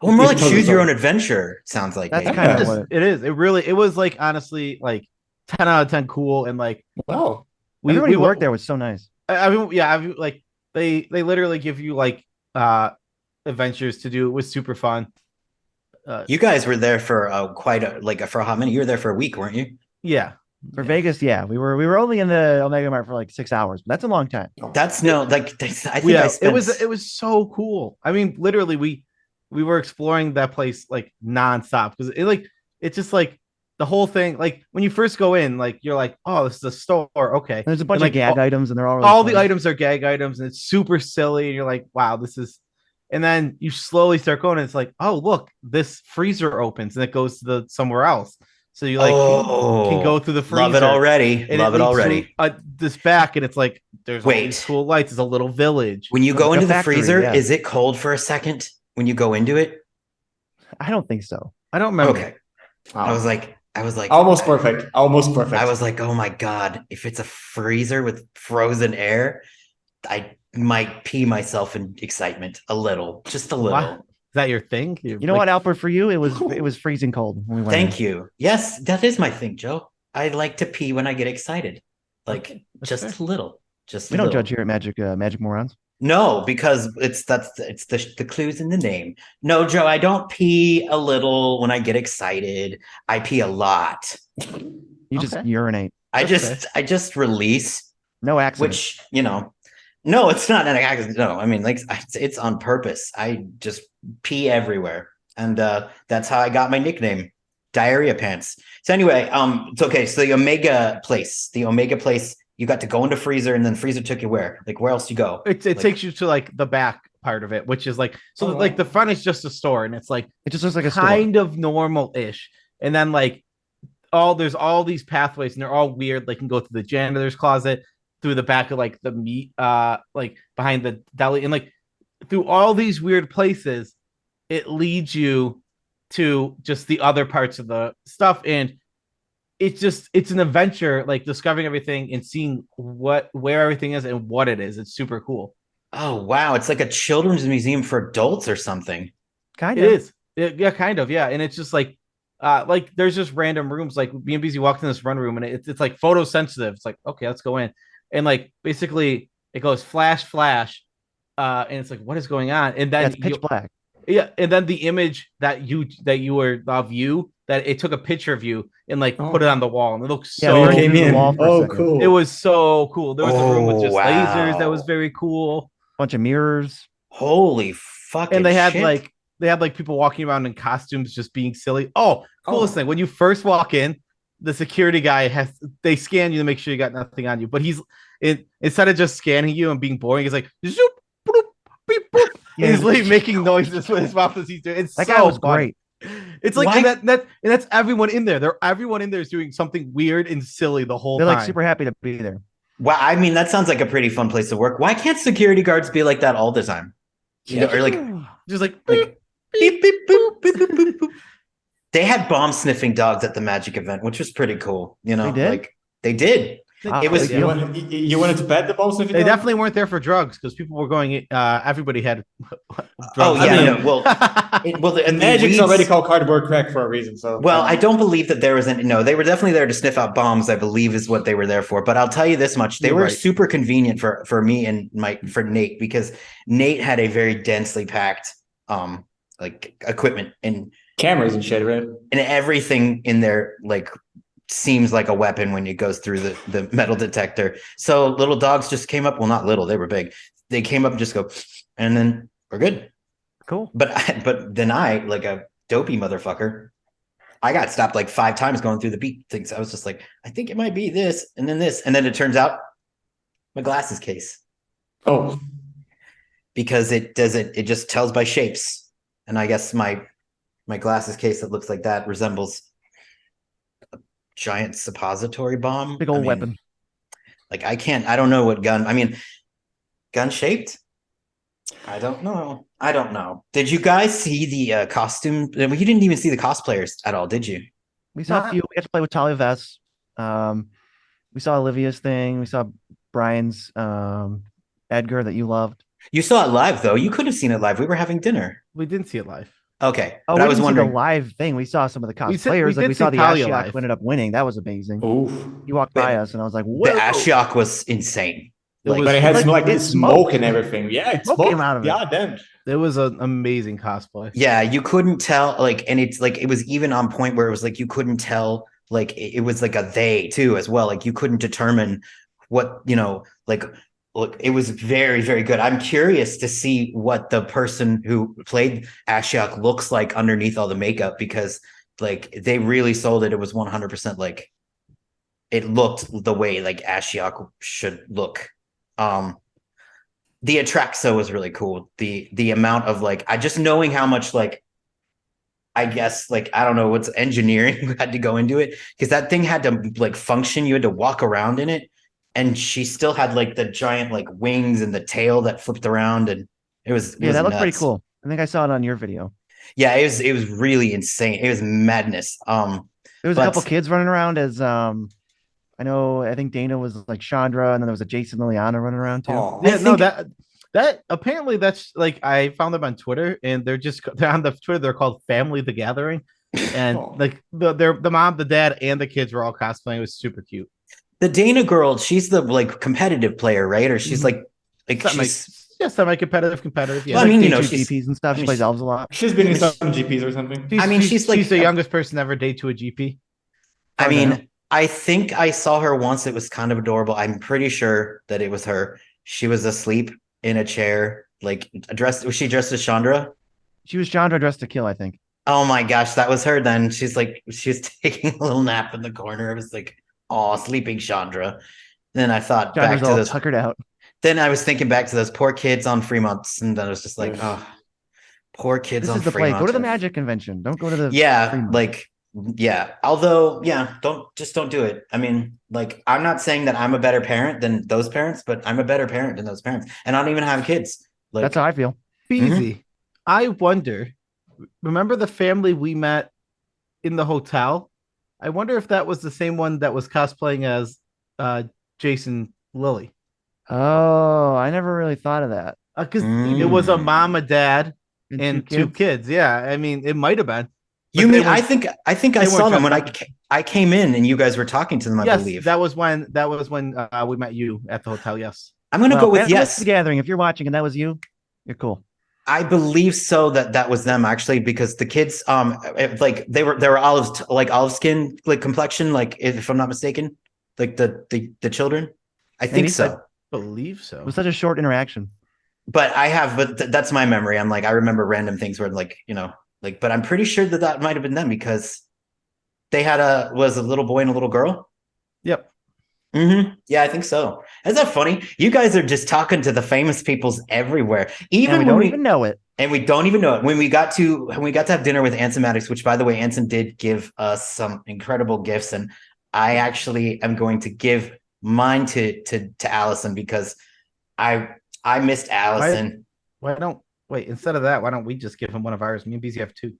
Well, more like choose your own adventure. Sounds like that's kind of what it is. It was like honestly like 10 out of 10 cool, and like wow. Everybody who worked there was so nice. I mean, like they literally give you like adventures to do. It was super fun. You guys were there for for how many? You were there for a week, weren't you? Yeah. For Vegas, yeah, we were only in the Omega Mart for like 6 hours, but that's a long time. That's no like I think I spent... it was so cool. I mean, literally we were exploring that place like nonstop because it's just like the whole thing. Like when you first go in, like you're like, oh, this is a store, okay. There's a bunch of like, gag items, and they're all the items are gag items, and it's super silly, and you're like, wow, this is. And then you slowly start going, and it's like, oh, look, this freezer opens, and it goes to somewhere else. So you like can go through the freezer. Love it already. Love it already. This back, and it's like there's all these cool lights. It's a little village. When you go into the freezer, is it cold for a second when you go into it? I don't think so. I don't remember. Okay. I was like almost perfect. Almost perfect. I was like, oh my God, if it's a freezer with frozen air, I might pee myself in excitement a little, just a little. Wow. Is that your thing? You know what, Alper? For you, it was freezing cold when we went. Thank you. Yes, that is my thing, Joe. I like to pee when I get excited, like just fair. A little. Just we don't judge here at Magic Moronz. No, because it's the clues in the name. No, Joe, I don't pee a little when I get excited. I pee a lot. You just urinate. I just release. No accident. Which no, it's not an accident. No, I mean, like it's on purpose. I just pee everywhere, and that's how I got my nickname, Diarrhea Pants. So anyway, it's okay. So the Omega place, you got to go into freezer, and then freezer took you where? Like where else you go? It takes you to like the back part of it, which is like like the front is just a store, and it's like it just looks like a kind of normal-ish, and then like there's all these pathways, and they're all weird. They can go through the janitor's closet, through the back of like the meat, like behind the deli, and like through all these weird places, it leads you to just the other parts of the stuff. And it's an adventure, like discovering everything and seeing where everything is and what it is. It's super cool. Oh, wow. It's like a children's museum for adults or something. Kind of. It is. Yeah, kind of. Yeah. And it's just like there's just random rooms. Like me and Beezy walked in this run room, and it's like photosensitive. It's like, okay, let's go in. And like basically it goes flash, and it's like, what is going on? And then it's pitch black. Yeah, and then the image that you were of you, that it took a picture of you and like put it on the wall, and it looks so came in. Cool. It was so cool. There was a room with just lasers that was very cool. Bunch of mirrors. Holy fucking And they had shit. like people walking around in costumes just being silly. Coolest thing. When you first walk in, the security guy they scan you to make sure you got nothing on you, but instead of just scanning you and being boring, he's like zoop, boop, beep, boop. Yeah. He's like making noises with his mouth as he's doing. That guy was great. It's like and that's everyone in there. Everyone in there is doing something weird and silly the whole time. They're like super happy to be there. Wow, I mean that sounds like a pretty fun place to work. Why can't security guards be like that all the time? Or like just like beep, beep, boop, boop, boop, boop, boop. They had bomb sniffing dogs at the Magic event, which was pretty cool. They did? Like they did. Wow, It was- big You, deal. you wanted to bet the balls? They definitely weren't there for drugs because people were going. Everybody had drugs. yeah, I mean, no, well, And Magic's already called cardboard crack for a reason. So Well, I don't believe that there was any. No, they were definitely there to sniff out bombs, I believe is what they were there for. But I'll tell you this much: they You're were right. super convenient for me and for Nate, because Nate had a very densely packed like equipment, and cameras and shit, right? everything in there like seems like a weapon when it goes through the metal detector. So little dogs just came up. Well, not little, they were big. They came up and just go, and then we're good. Cool. But then I, like a dopey motherfucker, I got stopped like 5 times going through the beat things. I was just like, I think it might be this, and then this, and then it turns out my glasses case, Oh, because it doesn't. It just tells by shapes, and I guess my glasses case that looks like that resembles a giant suppository bomb. Big old weapon. Like I don't know what gun. I mean, gun shaped. I don't know. Did you guys see the costume? You didn't even see the cosplayers at all, did you? We saw a few. We got to play with Talia Vess. We saw Olivia's thing. We saw Brian's Edgar that you loved. You saw it live though. You could have seen it live. We were having dinner. We didn't see it live. Okay, Oh, but we I was didn't see wondering. the live thing. We saw some of the We cosplayers. did We see saw the Talia Ashiok live. who ended up winning. That was amazing. oof. He walked by us, and I was like, "Whoa!" The Ashiok was insane. It was But it had like, some like it smoke smoked. and everything. Yeah, it Smoke smoked. came out of it. Yeah, damn. It was an amazing cosplay. Yeah, you couldn't tell, like, and it's like it was even on point where it was like you couldn't tell, like it was like a they too as well. Like you couldn't determine what, like look, it was very, very good. I'm curious to see what the person who played Ashiok looks like underneath all the makeup, because like they really sold it. It was 100% like it looked the way like Ashiok should look. The Atraxo was really cool. The amount of like, I just knowing how much like, I guess like, I don't know what's engineering had to go into it, because that thing had to like function. You had to walk around in it, and she still had like the giant like wings and the tail that flipped around, and it was that looked pretty nuts. cool. I think I saw it on your video. Yeah, it was really insane. It was madness. There was a couple kids running around as I think Dana was like Chandra, and then there was a Jason Liliana running around too. Oh, Yeah, no, that apparently that's like I found them on Twitter, and they're on the Twitter. They're called Family the Gathering, and like the mom, the dad, and the kids were all cosplaying. It was super cute. The Dana girl, she's the like competitive player, right? Or she's like she's semi-competitive. Yeah, Well, I mean, Day you two she's GPs and stuff. She plays elves a lot. she's been in some GPs or something. she's like the youngest person ever day to a GP. I Far mean, now. I think I saw her once. It was kind of adorable. I'm pretty sure that it was her. She was asleep in a chair, like dressed. Was she dressed as Chandra? She was Chandra dressed to kill, I think. Oh my gosh, that was her. Then she's taking a little nap in the corner. It was like, oh, sleeping Chandra. Then I thought Chandra's back to all those. tuckered out. Then I was thinking back to those poor kids on Fremonts, and then I was just like, Yes. oh, poor kids This on is the Fremont. play. Go to the Magic convention. Don't go to the Yeah, Fremont. like yeah. Although, yeah, don't do it. I mean, like, I'm not saying that I'm a better parent than those parents, but I'm a better parent than those parents, and I don't even have kids. Like, That's how I feel. Beezy. I wonder. Remember the family we met in the hotel? I wonder if that was the same one that was cosplaying as Jason Lilly. Oh, I never really thought of that. Because it was a mom, a dad, and two kids. Yeah, I mean, it might have been. you mean I think I saw them when I came in and you guys were talking to them. I Yes, believe that was when we met you at the hotel. Yes, I'm gonna go with yes. The Gathering. If you're watching and that was you, you're cool. I believe so that was them actually, because the kids like they were olive skin like complexion, like if I'm not mistaken, like the children. I think Maybe. so. believe so. It was such a short interaction. But that's my memory. I'm like, I remember random things where like, like, but I'm pretty sure that might have been them, because they had a little boy and a little girl. Yep. Mm-hmm. Yeah, I think so. Isn't that funny? You guys are just talking to the famous peoples everywhere. Even And we when don't even know it. And we don't even know it. When we got to have dinner with Anson Maddox, which by the way, Anson did give us some incredible gifts, and I actually am going to give mine to Alison, because I missed Alison. Why don't instead of that, why don't we just give him one of ours? Me and Beezy have two.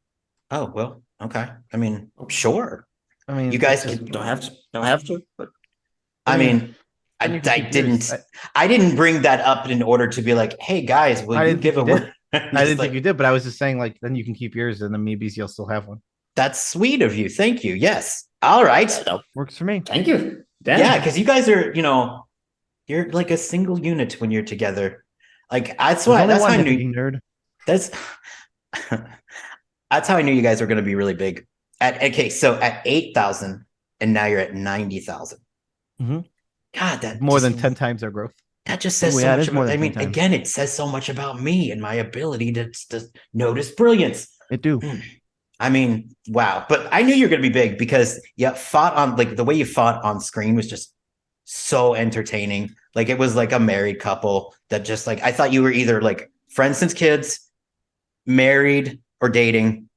Oh, well, okay. I mean, sure. I mean, You guys Don't have to. But I mean, then you can keep yours. I didn't bring that up in order to be like, hey guys, will I you didn't give think a you did. word? I didn't think you did, but I was just saying like then you can keep yours, and then maybe you'll still have one. That's sweet of you. Thank you. Yes. All right. Works for me. Thank you. Damn. Yeah, because you guys are, you're like a single unit when you're together. Like that's There's why only that's how one I knew nitpicking nerd. that's that's how I knew you guys were going to be really big. So at 8,000, and now you're at 90,000. Mhm. God, that More just, than 10 times our growth. that just says Ooh, so yeah, it much is more about. I than mean, 10 times. again, it says so much about me and my ability to notice brilliance. It do. I mean, wow. But I knew you were going to be big because fought on like the way you fought on screen was just so entertaining. Like it was like a married couple that just like I thought you were either like friends since kids, married, or dating,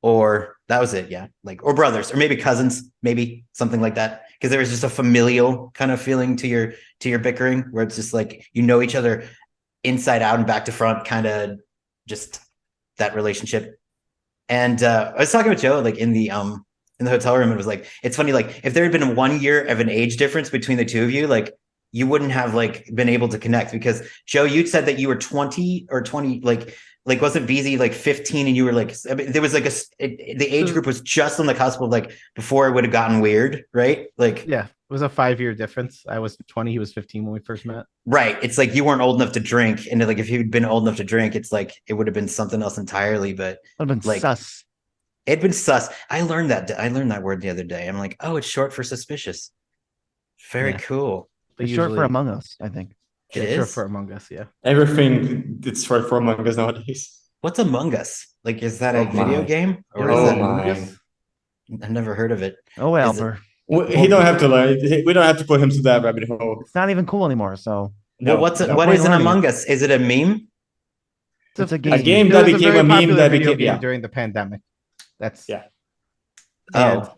or that was it. Yeah, like or brothers, or maybe cousins, maybe something like that. Because there was just a familial kind of feeling to your bickering, where it's just like you know each other inside out and back to front, kind of just that relationship. And I was talking with Joe like in the hotel room, and it was like it's funny, like if there had been 1 year of an age difference between the two of you, like you wouldn't have like been able to connect, because Joe, you said that you were 20 or 20, like wasn't Beezy like 15 and you were like, I mean, there was like the age group was just on the cusp of like before it would have gotten weird, right? Like Yeah, it was a 5-year difference. I was 20, he was 15 when we first met. right. It's like you weren't old enough to drink, and like if you'd been old enough to drink, it's like it would have been something else entirely. But Would have been like sus. it'd been sus. I learned that word the other day. I'm like, oh, it's short for suspicious. Very Yeah. cool. But It's short for Among Us, I think. It yeah, is short for Among Us. Yeah. Everything it's short for Among Us nowadays. What's Among Us? Like, is that a Oh video my. game, or Oh is that? my. I've never heard of it. Oh, Is it- Alper. He don't have to learn. We don't have to put him to that rabbit hole. It's not even cool anymore. So Well, what point is an learning Among Us? Is it a meme? it's a A game. game It that was a became very a meme popular that video became game during the pandemic. That's Yeah. Oh,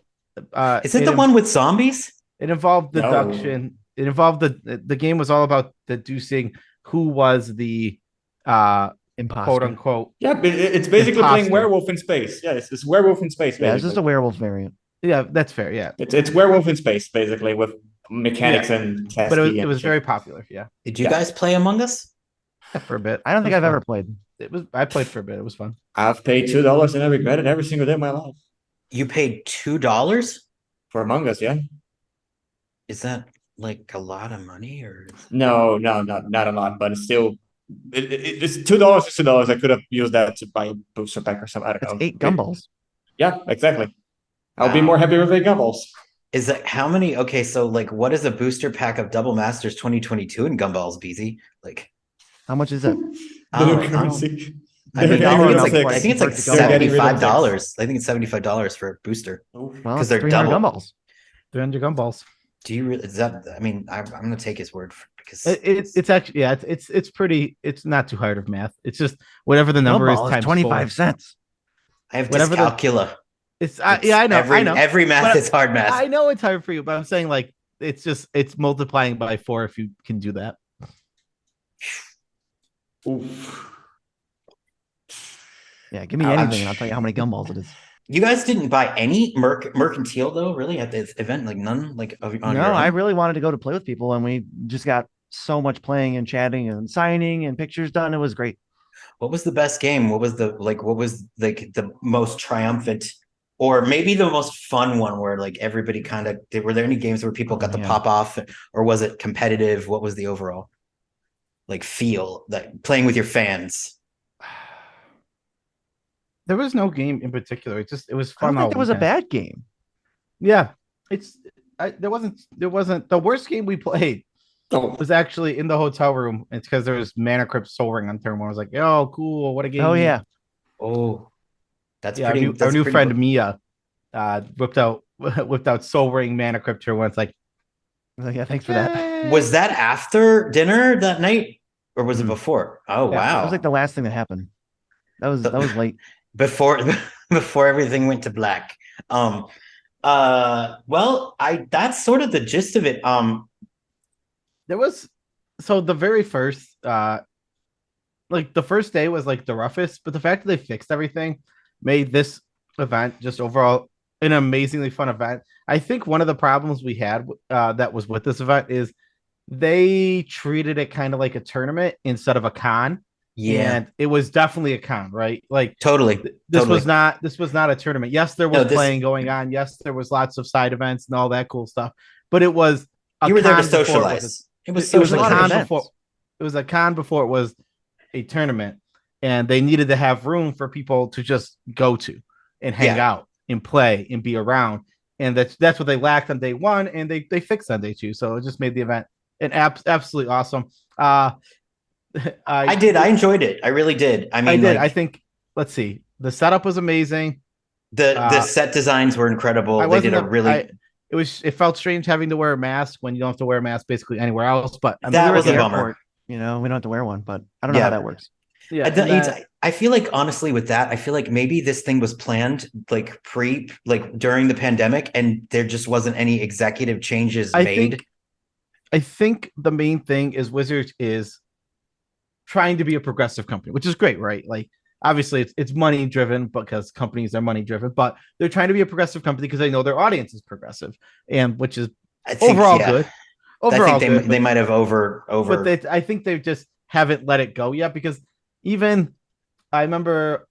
is it the one with zombies? It involved No. deduction. It involved the game was all about deducing who was the quote Imposter. unquote. Yeah, but it's basically playing Imposter. werewolf in space. Yeah, it's werewolf in space. Basically. Yeah, it's just a werewolf variant. Yeah, that's fair. Yeah, It's werewolf in space basically with mechanics and but it was very popular. Yeah, Did you Yeah. guys play Among Us? for a bit. I don't think It I've was ever fun. played. I played for a bit. It was fun. I've paid $2 and I regret it every single day of my life You paid $2? for Among Us. Yeah. Is that like a lot of money, or? No, not a lot, but it's still. It's $2. It's $2. I could have used that to buy a booster pack or something. I don't It's know. 8 gumballs. Yeah, exactly. I'll be Wow. more happy with 8 gumballs. Is that how many? Okay, so like, what is a booster pack of Double Masters 2022 in Gumballs, Beezy? Like, How much is it? The new oh, currency. I mean, They're I think it's getting like rid of I think it's like six. They're getting rid of $75. I think it's $75 for a booster. Well, 'Cause it's they're 300 double. gumballs. 300 gumballs. Do you really? Is that? I mean, I'm gonna take his word for because It's actually it's pretty. It's not too hard of math. It's just whatever the number is Gumball times 25 4. cents. I have whatever the- dyscalculia. It's yeah, I know. I know. Every math But is hard math. I know it's hard for you, but I'm saying like it's multiplying by 4 if you can do that. Oof. Yeah, give me Ouch. anything and I'll tell you how many gumballs it is. You guys didn't buy any mercantile though, really, at this event? Like none, like on your No, own? I really wanted to go to play with people, and we just got so much playing and chatting and signing and pictures done. It was great. What was the best game? What was the most triumphant, or maybe the most fun one where like everybody kind of were there any games where people got to man. pop off, or was it competitive? What was the overall like feel that playing with your fans? There was no game in particular. It was I don't fun. think all it was a weekend. bad game. Yeah, there wasn't the worst game we played Oh, was actually in the hotel room. It's because there was Mana Crypt Soul Ring on turn 1. I was like, oh, cool, what a game! Oh yeah, Oh, that's yeah. pretty. Our new pretty friend cool. Mia whipped out Soul Ring Mana Crypt turn 1. It's like, I was like, yeah. Thanks for that. "Yay." Was that after dinner that night, or was it Mm. before? Oh Yeah, wow! That was like the last thing that happened. That was late. before before everything went to black. Well, that's sort of the gist of it. There was the very first like the first day was like the roughest, but the fact that they fixed everything made this event just overall an amazingly fun event. I think one of the problems we had that was with this event is they treated it kind of like a tournament instead of a con. Yeah, And it was definitely a con, right? Like totally. this Totally. was not a tournament. Yes, there was No, this playing going on. Yes, there was lots of side events and all that cool stuff. But it was a you were there to con before socialize. It was it was a lot of con socialization. events. before it was a con before it was a tournament, and they needed to have room for people to just go to and hang Yeah. out and play and be around. And that's what they lacked on day one, and they fixed on day two. So it just made the event an absolutely awesome. I did. I enjoyed it. I really did. I mean, I did. like, I think. Let's see. The setup was amazing. the set designs were incredible. I They did wasn't. a really It felt strange having to wear a mask when you don't have to wear a mask basically anywhere else. But I mean, That We were was at a the bummer. airport, we don't have to wear one, but I don't know Yeah. how that works. yeah. I, and then- I feel like honestly with that, I feel like maybe this thing was planned like during the pandemic, and there just wasn't any executive changes made. I think the main thing is Wizards is trying to be a progressive company, which is great, right? Like obviously it's money driven because companies are money driven, but they're trying to be a progressive company because they know their audience is progressive, and which is I think overall yeah. good. I Overall think good, they might have over. but I think they just haven't let it go yet because even I remember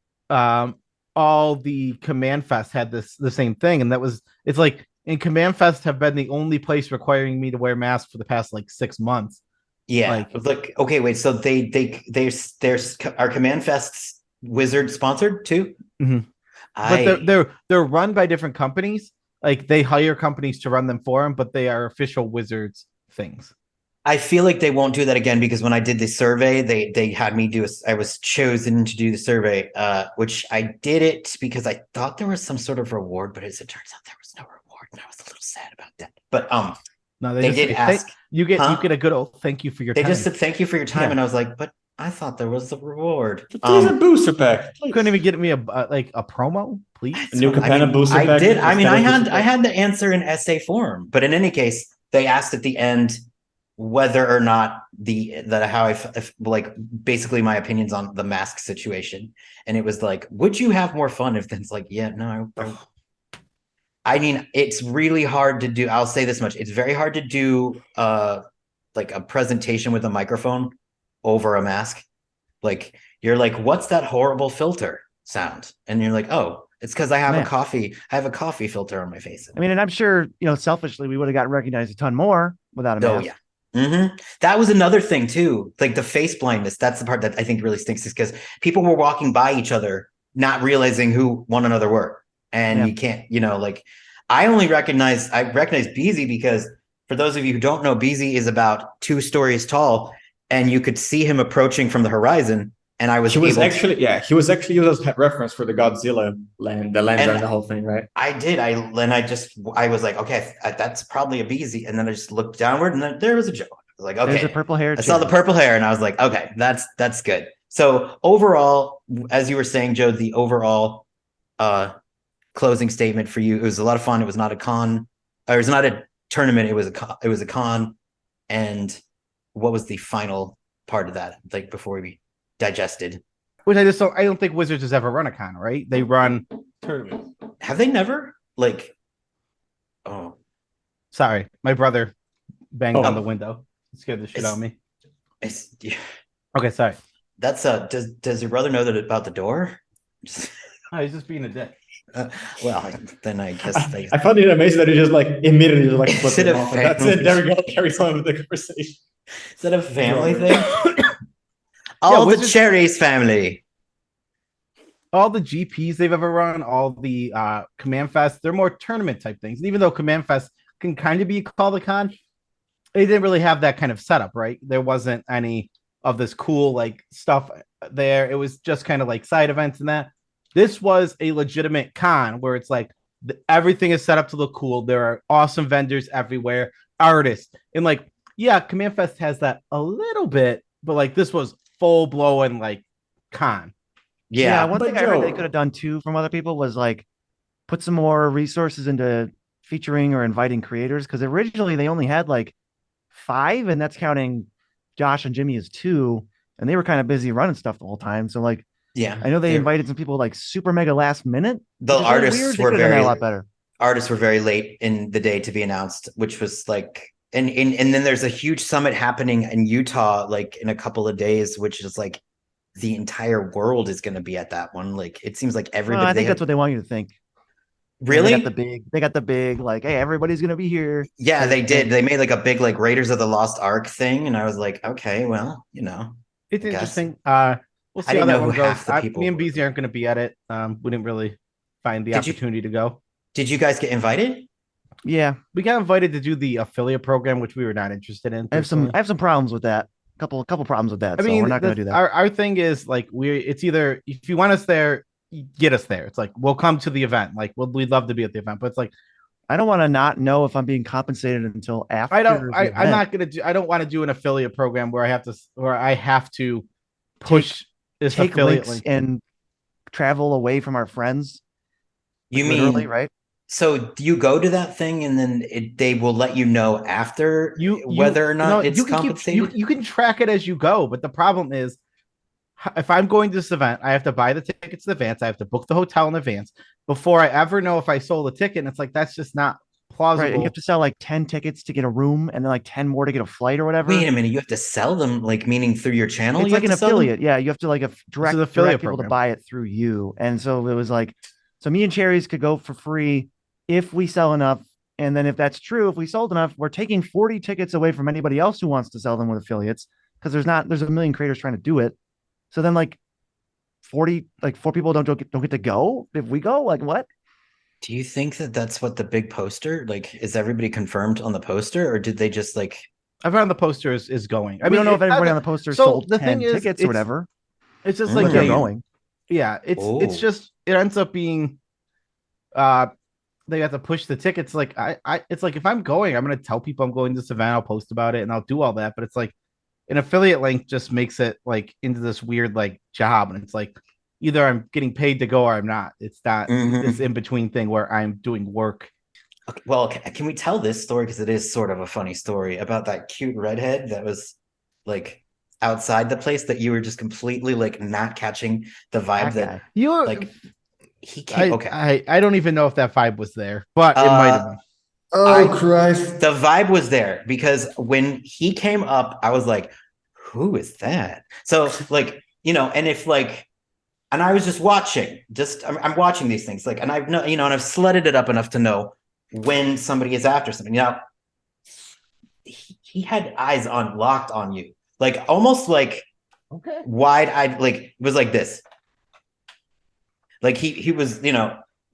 all the Command Fest had the same thing, and that was it's like and Command Fest have been the only place requiring me to wear masks for the past like 6 months. Yeah. Like okay, wait. So there's our Command Fests Wizard sponsored too? Mhm. But they're run by different companies. Like they hire companies to run them for them, but they are official Wizards things. I feel like they won't do that again because when I did the survey, they had me I was chosen to do the survey, which I did it because I thought there was some sort of reward, but as it turns out there was no reward, and I was a little sad about that. But No, they did ask. You get a good old thank you for your They time. just said thank you for your time, Yeah. and I was like, but I thought there was a reward. Please a booster pack. Please. Couldn't even get me a promo, please. A new companion booster I pack. did. I mean, Standard I booster pack. had the answer in essay form, but in any case, they asked at the end whether or not like basically my opinions on the mask situation, and it was like, would you have more fun if it's like, yeah, no. I mean, it's really hard to do. I'll say this much: it's very hard to do like a presentation with a microphone over a mask. Like you're like, what's that horrible filter sound? And you're like, oh, it's because I have Man. I have a coffee filter on my face. I mean, and I'm sure, selfishly we would have got recognized a ton more without a mask. Oh yeah. That was another thing too. Like the face blindness. That's the part that I think really stinks, is because people were walking by each other, not realizing who one another were. And you can't, like I recognize Beezy because for those of you who don't know, Beezy is about 2 stories tall, and you could see him approaching from the horizon. And He was actually used as a reference for the Godzilla land, the land and the whole thing, right? I did. I was like, okay, that's probably a Beezy. And then I just looked downward, and then there was a Joe. I was like, okay, There's a purple hair. I saw the purple hair, and I was like, okay, that's good. So overall, as you were saying, Joe, the overall closing statement for you, it was a lot of fun. It was not a con, or it was not a tournament. It was a con. And what was the final part of that? Like before we digested, Which I don't think Wizards has ever run a con, right? They run tournaments. have they never like? Oh, sorry, my brother banged Oh. on the window. It scared the shit out of me. it's Okay, sorry. that's does your brother know that about the door? Oh, he's just being a dick. Well, then I guess they. I found it amazing that he just like immediately just like flipped Instead it of off. And that's it. There we go. Carries on with the conversation. Is that a family thing? All the Wizards- Cherries family. All the GPs they've ever run, all the Command Fest, they're more tournament type things. And even though Command Fest can kind of be called a con, they didn't really have that kind of setup, right? There wasn't any of this cool like stuff there. It was just kind of like side events and that. This was a legitimate con where it's like everything is set up to look cool. There are awesome vendors everywhere, artists, and like, yeah, Command Fest has that a little bit, but like this was full blown like con. Yeah, one but thing I heard they Joe- could have done too from other people was like put some more resources into featuring or inviting creators, because originally they only had like 5, and that's counting Josh and Jimmy as 2, and they were kind of busy running stuff the whole time. So like, Yeah, I know they invited some people like super mega last minute. the which is really artists weird. They were could have done that very a lot better. artists were very late in the day to be announced, which was like, and then there's a huge summit happening in Utah, like in a couple of days, which is like the entire world is going to be at that one. Like it seems like everybody. I think that's what they want you to think. Really? They got the big, like, hey, everybody's gonna be here. Yeah, they did. They made like a big like Raiders of the Lost Ark thing, and I was like, okay, well, it's interesting. We'll see I how didn't that know one who goes. half the people Me and were. Beezy aren't going to be at it. We didn't really find the opportunity to go. Did you guys get invited? Yeah, We got invited to do the affiliate program, which we were not interested in. I have some problems with that. Couple problems with that. I mean, so we're not going to do that. Our thing is like it's either if you want us there, get us there. It's like we'll come to the event. Like we'd love to be at the event, but it's like I don't want to not know if I'm being compensated until after. I'm not gonna do. I don't want to do an affiliate program where I have to push this affiliate link and travel away from our friends. You mean right? So do you go to that thing and then they will let you know after whether or not it's compensated? You can track it as you go, but the problem is if I'm going to this event, I have to buy the tickets in advance. I have to book the hotel in advance before I ever know if I sold a ticket. And it's like, that's just not plausible. Right. And you have to sell like 10 tickets to get a room and then like 10 more to get a flight or whatever. Wait a minute. You have to sell them, like meaning through your channel? It's like an affiliate. Yeah. You have to like direct people program to buy it through you. And so it was like, so me and Cherries could go for free if we sell enough. And then if that's true, if we sold enough, we're taking 40 tickets away from anybody else who wants to sell them with affiliates because there's a million creators trying to do it. So then like 4 people don't get to go if we go. Like what? Do you think that that's what the big poster, like, is everybody confirmed on the poster or did they just like? Everyone on the poster is going. I don't know if everybody on the poster sold the 10 tickets or whatever. It's just like they're going. Yeah, it's just it ends up being they have to push the tickets. Like it's like if I'm going, I'm gonna tell people I'm going to this event, I'll post about it and I'll do all that. But it's like an affiliate link just makes it like into this weird like job, and it's like either I'm getting paid to go or I'm not. It's not this in between thing where I'm doing work. Okay, well, can we tell this story because it is sort of a funny story about that cute redhead that was like outside the place that you were just completely like not catching the vibe that you were like he came. Okay, I don't even know if that vibe was there, but it might have been. Christ. The vibe was there because when he came up, I was like, who is that? So like, and if like, and I was just watching, I'm watching these things like, and I've know, and I've sledded it up enough to know when somebody is after something. Now he had eyes locked on you, like almost like wide-eyed, like it was like this. Like he was,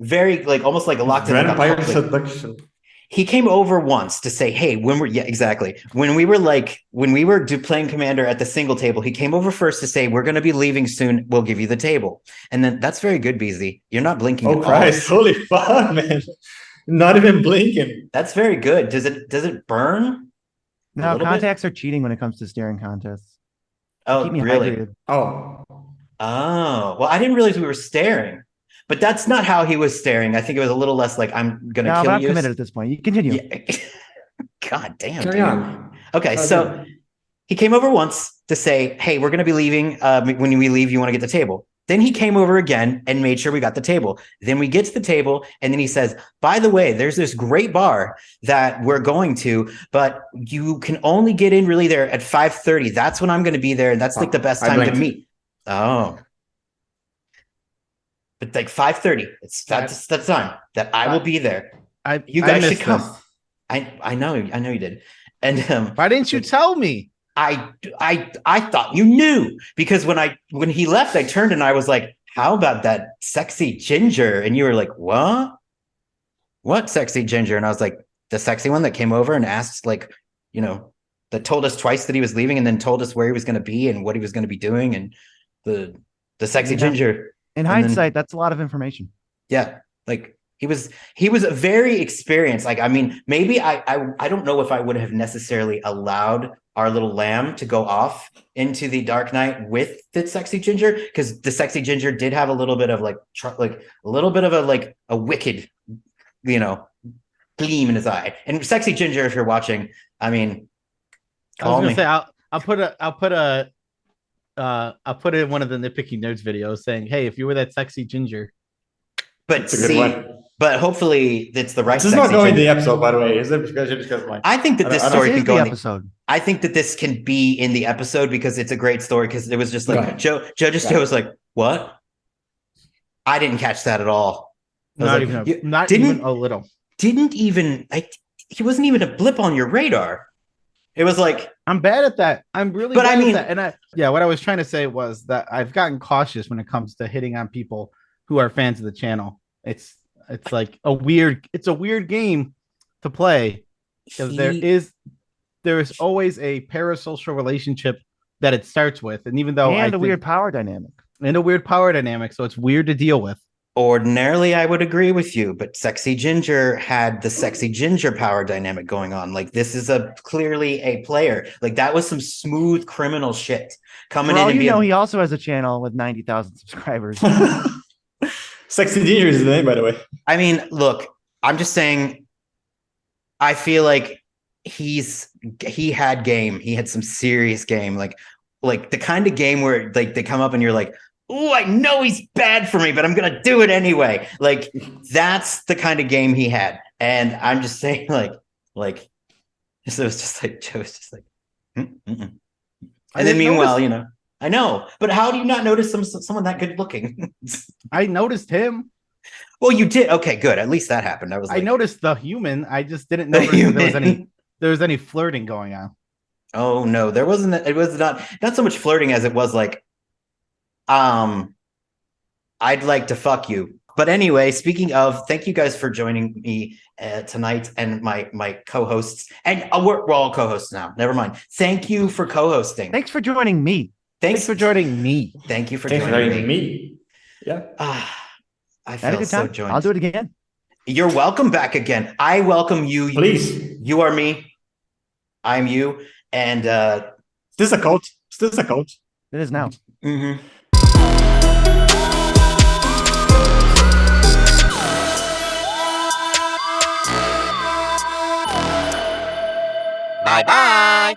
very like almost like locked in. Vampire seduction. He came over once to say, hey, when we were playing Commander at the single table, he came over first to say, we're going to be leaving soon. We'll give you the table. And then that's very good, Beezy. You're not blinking. Oh, Christ. Holy fuck, man. Not even blinking. That's very good. Does it burn? No, contacts are cheating when it comes to staring contests. Oh, really? Hydrated. Oh, well, I didn't realize we were staring. But that's not how he was staring. I think it was a little less like, I'm going to kill you. I'm committed at this point. You continue. Yeah. God damn. Carry on. Okay, so he came over once to say, hey, we're going to be leaving. When we leave, you want to get the table. Then he came over again and made sure we got the table. Then we get to the table, and then he says, by the way, there's this great bar that we're going to, but you can only get in really there at 5:30. That's when I'm going to be there, and that's like the best time to meet. Oh. But like 5:30, that's the time that I will be there. You guys should come. I know you did. And why didn't you tell me? I thought you knew because when he left, I turned and I was like, "How about that sexy ginger?" And you were like, "What? What sexy ginger?" And I was like, "The sexy one that came over and asked, like, that told us twice that he was leaving and then told us where he was going to be and what he was going to be doing and the sexy ginger." In hindsight, that's a lot of information. Yeah, like he was very experienced. Like, I mean, maybe I don't know if I would have necessarily allowed our little lamb to go off into the dark night with the sexy ginger because the sexy ginger did have a little bit of like a little bit of a wicked, gleam in his eye. And sexy ginger, if you're watching, I mean, call me. I'll put it in one of the Nitpicking Nerds videos saying, hey, if you were that sexy ginger. But see, but hopefully it's the right. This is not sexy going in ginger. the episode, by the way. Is it because like I think that this I don't- story This can is go the in the episode. I think that this can be in the episode because it's a great story. Because it was just like Right. Joe was like, "What?" I didn't catch that at all. I was Not like, even "You not didn't even a little. didn't even he wasn't even a blip on your radar. It was like, I'm bad at that. I'm really But I bad mean- at that. And what I was trying to say was that I've gotten cautious when it comes to hitting on people who are fans of the channel. It's like a weird game to play because there is always a parasocial relationship that it starts with. And even though And a weird power dynamic. so it's weird to deal with. ordinarily I would agree with you, but Sexy Ginger had the Sexy Ginger power dynamic going on. Like this is clearly a player. Like that was some smooth criminal shit coming For all in and you know, being. he also has a channel with 90,000 subscribers. Sexy Ginger is the name, by the way. I mean, look, I'm just saying. I feel like he had game. He had some serious game. Like the kind of game where like they come up and you're like, oh, I know he's bad for me, but I'm gonna do it anyway. Like that's the kind of game he had, and I'm just saying, like, so it was just like Joe was just like, and then meanwhile, you know, I know, but how do you not notice someone that good looking? I noticed him. Well, you did. Okay, good. At least that happened. I was. I Like, noticed the human. I just didn't The notice human. there was any flirting going on. Oh no, there wasn't. It was not so much flirting as it was like, I'd like to fuck you. But anyway, speaking of, thank you guys for joining me tonight and my co-hosts. And we're all co-hosts now. Never mind. Thank you for co-hosting. Thanks for joining me. Thanks for joining me. Thank you for Thanks for joining having me. me. Yeah. I Had a feel good so time. joined. I'll do it again. You're welcome back again. I welcome you. Please. You are me. I'm you. And Is this a cult? Is this a cult? It is now. mhm. Bye bye.